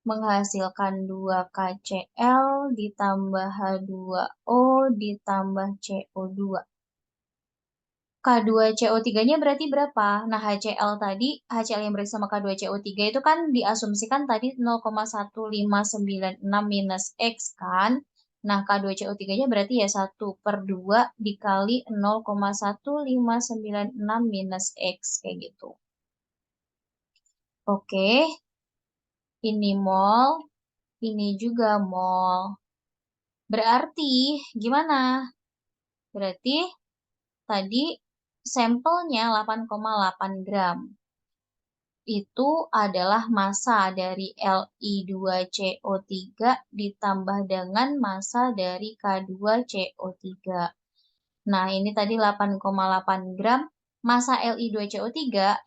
menghasilkan 2 KCl ditambah H2O ditambah CO2. K2CO3-nya berarti berapa? Nah, HCl yang bereaksi sama K2CO3 itu kan diasumsikan tadi 0,1596 minus X kan. Nah, K2CO3-nya berarti ya 1 per 2 dikali 0,1596 minus X, kayak gitu. Oke, ini mol, ini juga mol. Berarti gimana? Berarti tadi sampelnya 8,8 gram. Itu adalah massa dari Li2CO3 ditambah dengan massa dari K2CO3. Nah, ini tadi 8,8 gram. Massa Li2CO3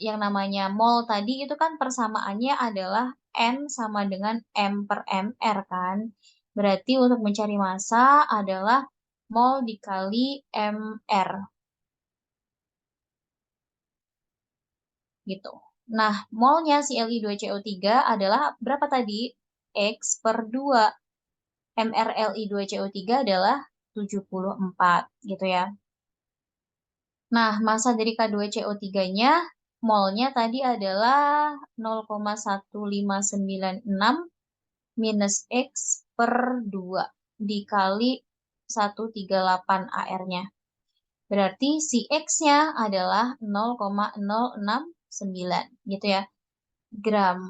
yang namanya mol tadi itu kan persamaannya adalah N sama dengan M per MR kan. Berarti untuk mencari massa adalah mol dikali MR. Gitu. Nah, molnya si Li2CO3 adalah berapa tadi? X per 2. MR Li2CO3 adalah 74 gitu ya. Nah, massa dari K2CO3-nya, molnya tadi adalah 0,1596 minus X per 2 dikali 138 AR-nya. Berarti si X-nya adalah 0,069 gitu ya. Gram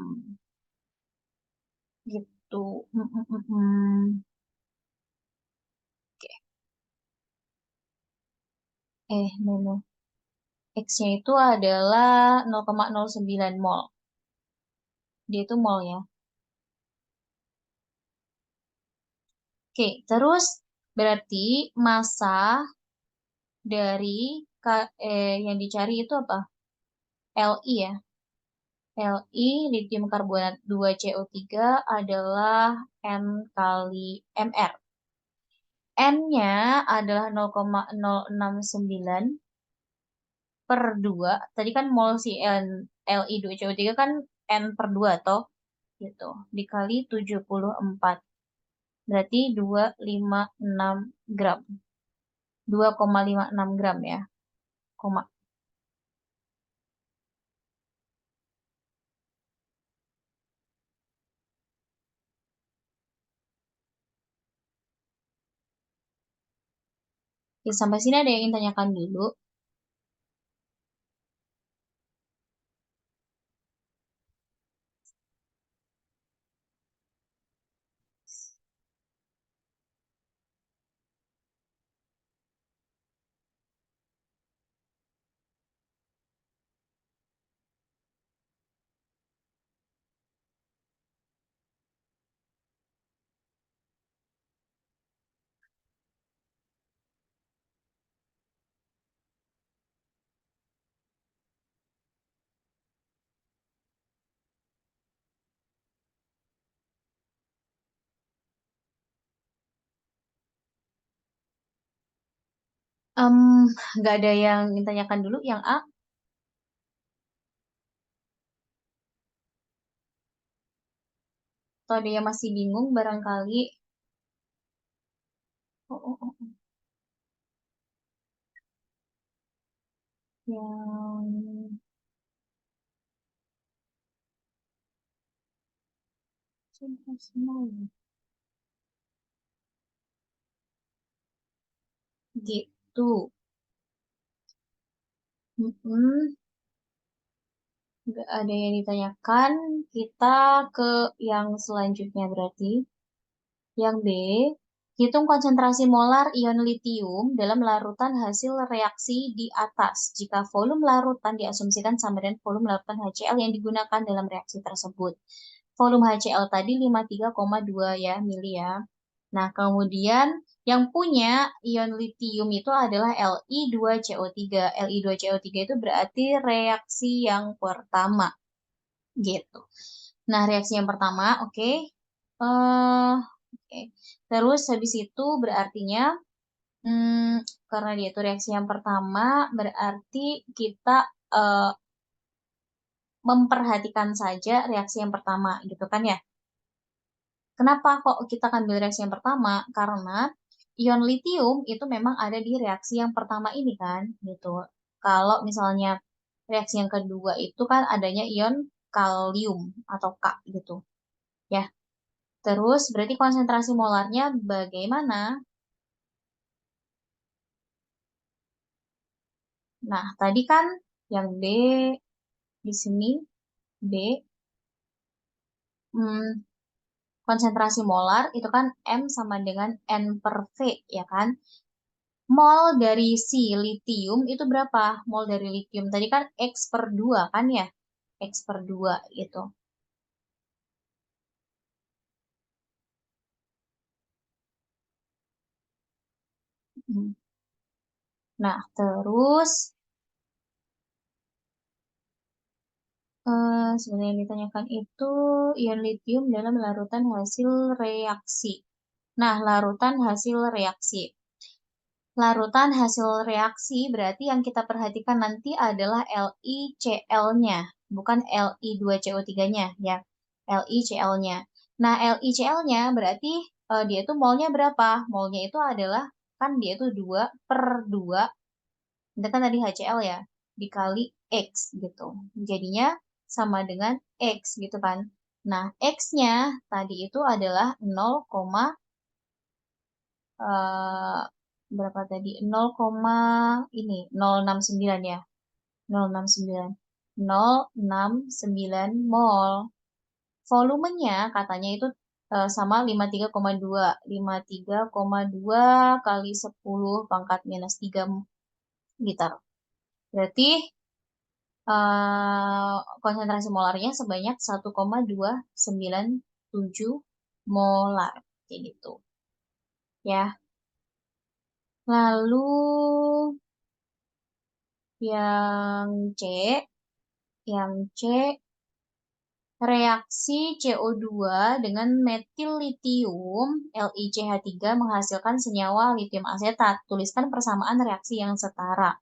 gitu. Oke. No, no. X-nya itu adalah 0,09 mol. Dia itu mol ya. Oke, terus berarti massa dari yang dicari itu apa? Li ya. Li, litium karbonat 2CO3 adalah N kali Mr. N-nya adalah 0,069 per 2. Tadi kan mol si Li2CO3 kan N per 2 toh, gitu. Dikali 74. Berarti 256 gram. 2,56 gram ya. Koma. Ya, sampai sini ada yang ingin tanyakan dulu. Em, nggak ada yang ingin tanyakan dulu. Yang A, atau ada yang masih bingung barangkali. Oh, oh, oh, oh. Yang gitu. Mm-mm. Nggak ada yang ditanyakan. Kita ke yang selanjutnya berarti. Yang B, hitung konsentrasi molar ion litium dalam larutan hasil reaksi di atas jika volume larutan diasumsikan sama dengan volume larutan HCl yang digunakan dalam reaksi tersebut. Volume HCl tadi 53,2 ya mili ya. Nah, kemudian yang punya ion litium itu adalah Li2CO3. Li2CO3 itu berarti reaksi yang pertama gitu. Nah, reaksi yang pertama, oke. Oke. Terus habis itu berartinya, karena dia itu reaksi yang pertama, berarti kita eh, memperhatikan saja reaksi yang pertama, gitu kan ya? Kenapa kok kita ambil reaksi yang pertama? Karena ion litium itu memang ada di reaksi yang pertama ini kan, gitu. Kalau misalnya reaksi yang kedua itu kan adanya ion kalium atau K gitu. Ya, terus berarti konsentrasi molarnya bagaimana? Nah, tadi kan yang B di sini, B, hmm, konsentrasi molar itu kan M sama dengan N per V, ya kan? Mol dari si litium itu berapa? Mol dari litium tadi kan X per 2 kan ya? X per 2 gitu. Hmm. Nah, terus sebenarnya yang ditanyakan itu ion litium dalam larutan hasil reaksi. Nah, larutan hasil reaksi. Larutan hasil reaksi berarti yang kita perhatikan nanti adalah LiCl-nya, bukan Li2CO3-nya ya. LiCl-nya. Nah, LiCl-nya berarti dia itu molnya berapa? Molnya itu adalah, kan dia itu 2 per 2, itu kan tadi HCl ya, dikali X gitu. Jadinya sama dengan X gitu kan. Nah, X-nya tadi itu adalah 0, eh, berapa tadi? 0, ini 069 ya. 069. 069 mol. Volumenya katanya itu sama 53,2. 53,2 kali 10 pangkat minus 3 liter. Berarti konsentrasi molarnya sebanyak 1,297 molar. Kayak gitu. Ya. Lalu yang C, yang C reaksi CO2 dengan metil litium LiCH3 menghasilkan senyawa litium asetat. Tuliskan persamaan reaksi yang setara.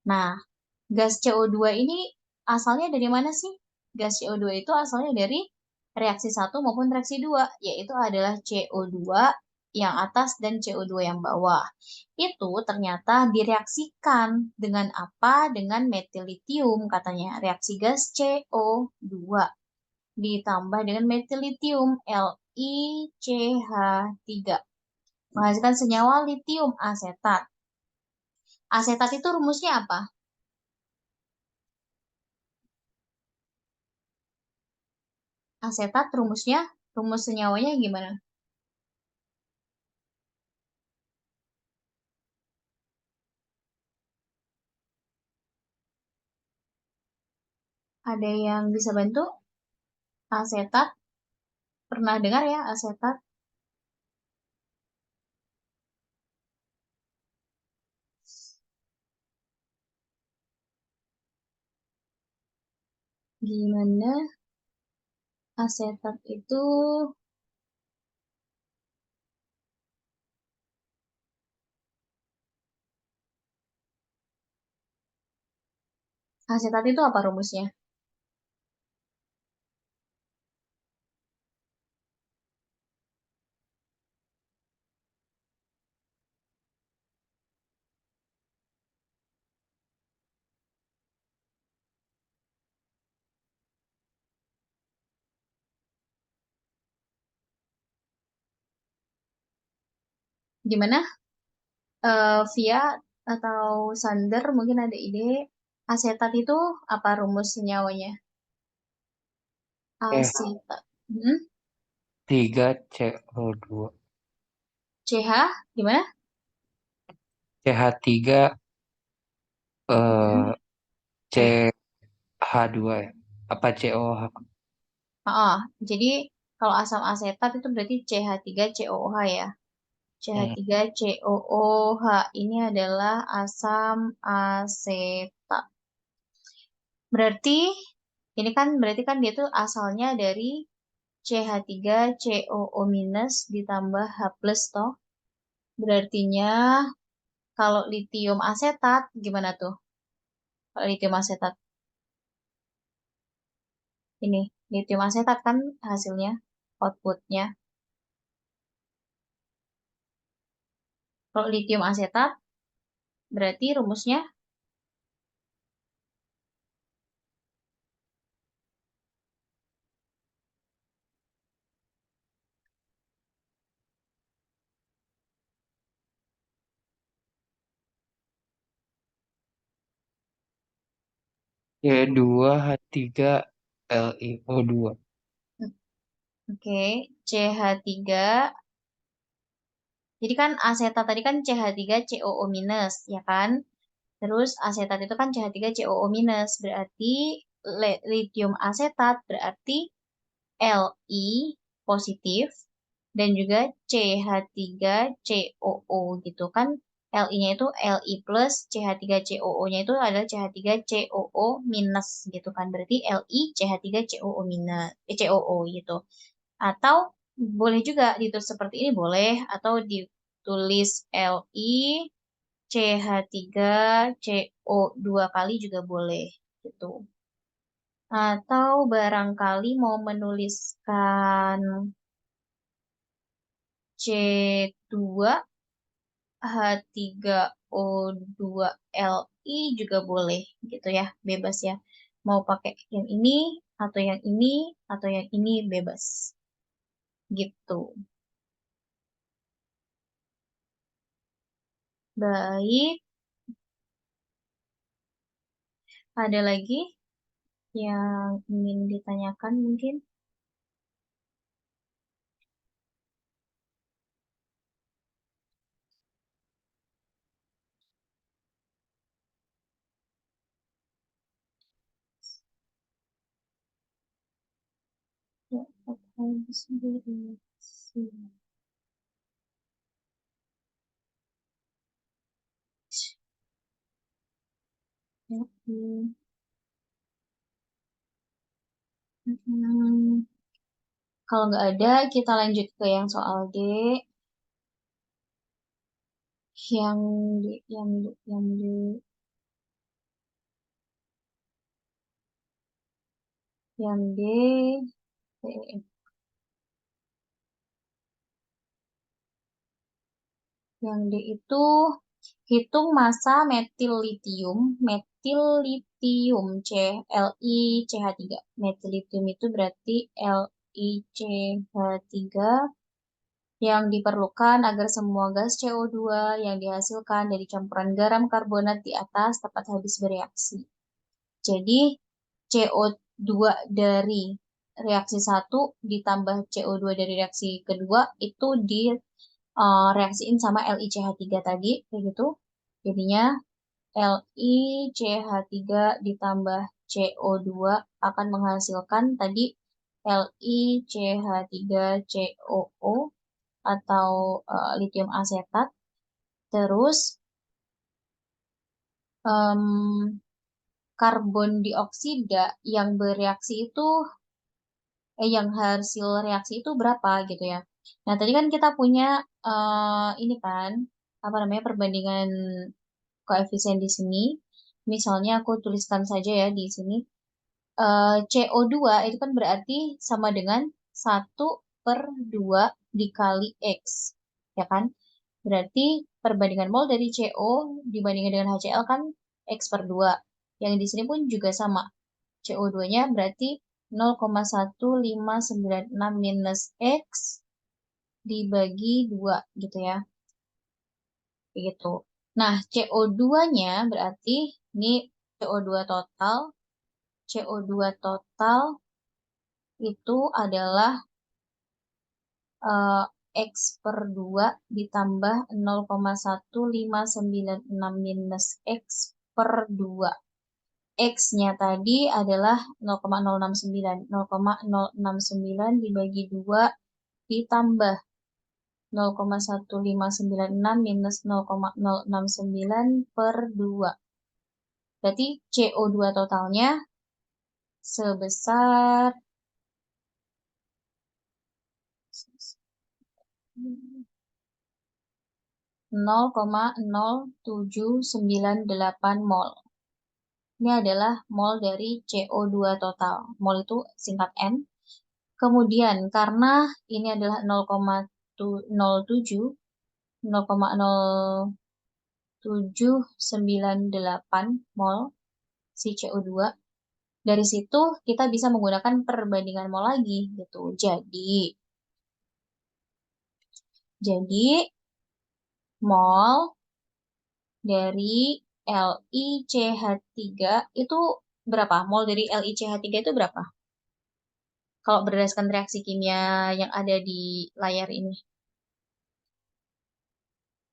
Nah, gas CO2 ini asalnya dari mana sih? Gas CO2 itu asalnya dari reaksi 1 maupun reaksi 2, yaitu adalah CO2 yang atas dan CO2 yang bawah. Itu ternyata direaksikan dengan apa? Dengan metil litium katanya. Reaksi gas CO2 ditambah dengan metil litium LiCH3 menghasilkan senyawa litium asetat. Asetat itu rumusnya apa? Asetat rumusnya, rumus senyawanya gimana? Ada yang bisa bantu? Asetat, pernah dengar ya asetat? Gimana asetat itu? Asetat itu apa rumusnya? Gimana? Via atau Sander mungkin ada ide. Asetat itu apa rumus senyawanya? Eh, Asetat. Hmm? 3CO2. CH gimana? CH3 Hmm. eh C. CH2 ya. Apa COH? Ah, jadi kalau asam asetat itu berarti CH3COOH ya. Hmm. CH3COOH ini adalah asam asetat. Berarti ini kan berarti kan dia tuh asalnya dari CH3COO minus ditambah H plus toh. Berartinya kalau litium asetat gimana tuh? Kalau litium asetat ini litium asetat kan hasilnya outputnya. Kalau litium asetat berarti rumusnya C2H3LiO2. oke, CH3. Jadi kan asetat tadi kan CH3COO minus, ya kan? Terus asetat itu kan CH3COO minus, berarti litium asetat berarti Li positif dan juga CH3COO gitu kan. Li-nya itu Li plus, CH3COO-nya itu adalah CH3COO minus gitu kan. Berarti Li CH3COO minus, COO gitu. Atau boleh juga ditulis seperti ini boleh, atau ditulis Li CH3CO dua kali juga boleh gitu. Atau barangkali mau menuliskan C2 H3O2Li juga boleh gitu ya, bebas ya. Mau pakai yang ini atau yang ini atau yang ini bebas gitu. Baik, ada lagi yang ingin ditanyakan mungkin? Ya, apa yang bisa direaksi? Ya, Hmm, kalau nggak ada, kita lanjut ke yang soal D. Yang D, yang D, eh, yang D itu hitung massa metil litium ClICH3. Metil litium itu berarti LiCH3 yang diperlukan agar semua gas CO2 yang dihasilkan dari campuran garam karbonat di atas tepat habis bereaksi. Jadi CO2 dari reaksi satu ditambah CO2 dari reaksi kedua itu reaksiin sama LiCH3 tadi, kayak gitu. Jadinya LiCH3 ditambah CO2 akan menghasilkan tadi LiCH3COO atau lithium asetat. Terus em, karbon dioksida yang bereaksi itu yang hasil reaksi itu berapa gitu ya. Nah, tadi kan kita punya ini kan apa namanya perbandingan koefisien di sini. Misalnya aku tuliskan saja ya di sini. CO2 itu kan berarti sama dengan 1/2 dikali X. Ya kan? Berarti perbandingan mol dari CO dibandingkan dengan HCl kan X/2. Yang di sini pun juga sama. CO2-nya berarti 0,1596 minus X dibagi 2 gitu ya. Begitu. Nah, CO2-nya berarti ini CO2 total. CO2 total itu adalah eh, X per 2 ditambah 0,1596 minus X per 2. X-nya tadi adalah 0,069. 0,069 dibagi 2 ditambah 0,1596 minus 0,069 per 2. Berarti CO2 totalnya sebesar 0,0798 mol. Ini adalah mol dari CO2 total. Mol itu singkat N. Kemudian karena ini adalah 0,07 0,0798 mol si CO2. Dari situ kita bisa menggunakan perbandingan mol lagi gitu. Jadi mol dari LiCH3 itu berapa? Mol dari LiCH3 itu berapa? Kalau berdasarkan reaksi kimia yang ada di layar ini.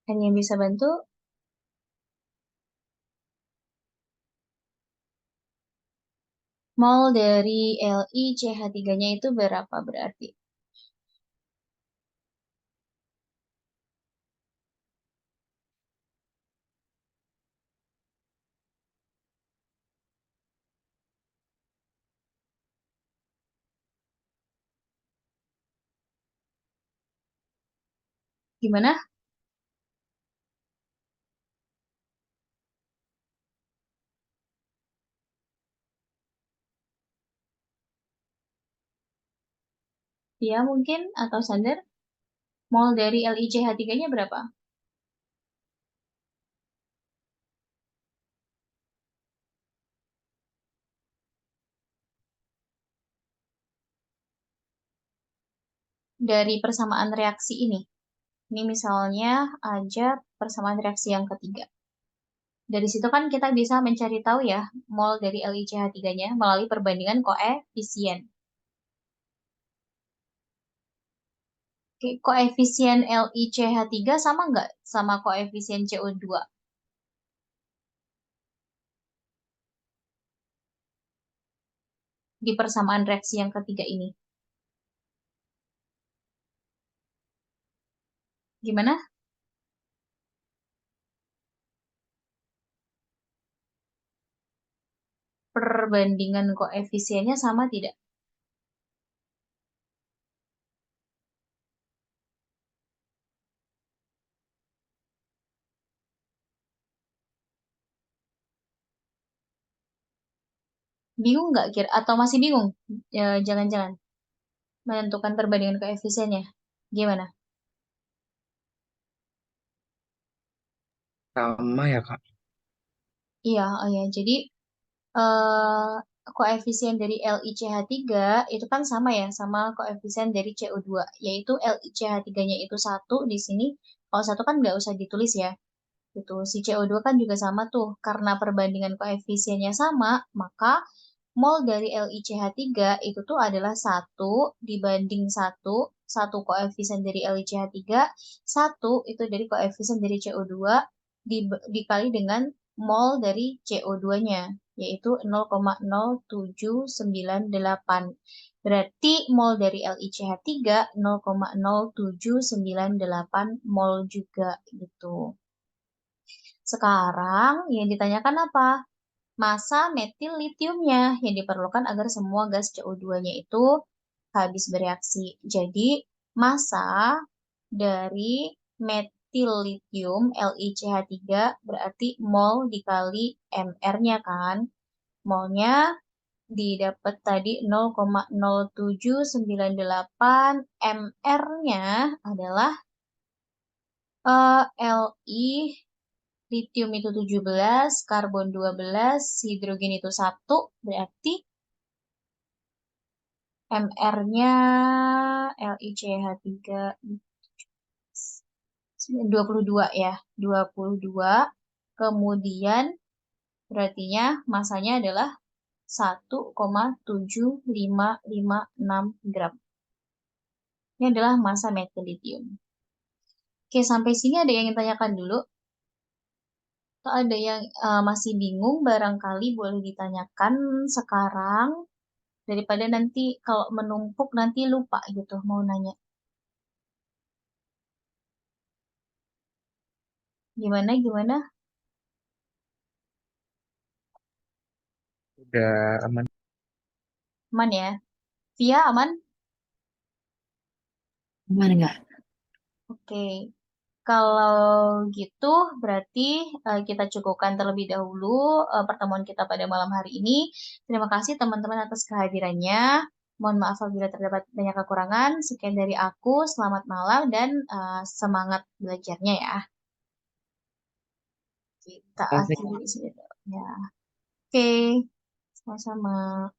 Ada yang bisa bantu? Mol dari LiCH3-nya itu berapa berarti? Gimana? Ya mungkin atau Sander? Mol dari LiCH3-nya berapa? Dari persamaan reaksi ini. Ini misalnya aja persamaan reaksi yang ketiga. Dari situ kan kita bisa mencari tahu ya mol dari LiCH3-nya melalui perbandingan koefisien. Oke, koefisien LiCH3 sama nggak sama koefisien CO2 di persamaan reaksi yang ketiga ini? Gimana? Perbandingan koefisiennya sama tidak? Bingung nggak kira atau masih bingung? Jangan-jangan menentukan perbandingan koefisiennya. Gimana? Sama ya, Kak. Iya, oh ya. Jadi eh, koefisien dari LiCH3 itu kan sama ya, sama koefisien dari CO2, yaitu LiCH3-nya itu satu di sini. Kalau satu kan nggak usah ditulis ya. Gitu. Si CO2 kan juga sama tuh. Karena perbandingan koefisiennya sama, maka mol dari LiCH3 itu tuh adalah satu dibanding satu, satu koefisien dari LiCH3, satu itu dari koefisien dari CO2 dikali dengan mol dari CO2-nya, yaitu 0,0798. Berarti mol dari LiCH3 0,0798 mol juga gitu. Sekarang yang ditanyakan apa? Massa metil litiumnya yang diperlukan agar semua gas CO2-nya itu habis bereaksi. Jadi, massa dari metil litium LiCH3 berarti mol dikali mR-nya kan. Molnya didapat tadi 0,0798, mR-nya adalah Li litium itu 17, karbon 12, hidrogen itu 1, berarti MR-nya LiCH3 22 ya, 22. Kemudian berartinya masanya adalah 1,7556 gram. Ini adalah massa metil litium. Oke, sampai sini ada yang ingin tanyakan dulu? Atau ada yang masih bingung, barangkali boleh ditanyakan sekarang. Daripada nanti kalau menumpuk nanti lupa gitu mau nanya. Gimana, gimana? Udah aman. Aman ya? Via aman? Gimana nggak? Oke. Kalau gitu berarti kita cukupkan terlebih dahulu pertemuan kita pada malam hari ini. Terima kasih teman-teman atas kehadirannya. Mohon maaf apabila terdapat banyak kekurangan. Sekian dari aku. Selamat malam dan semangat belajarnya ya. Kita Terima kasih. akhiri di sini. Ya. Oke, sama-sama.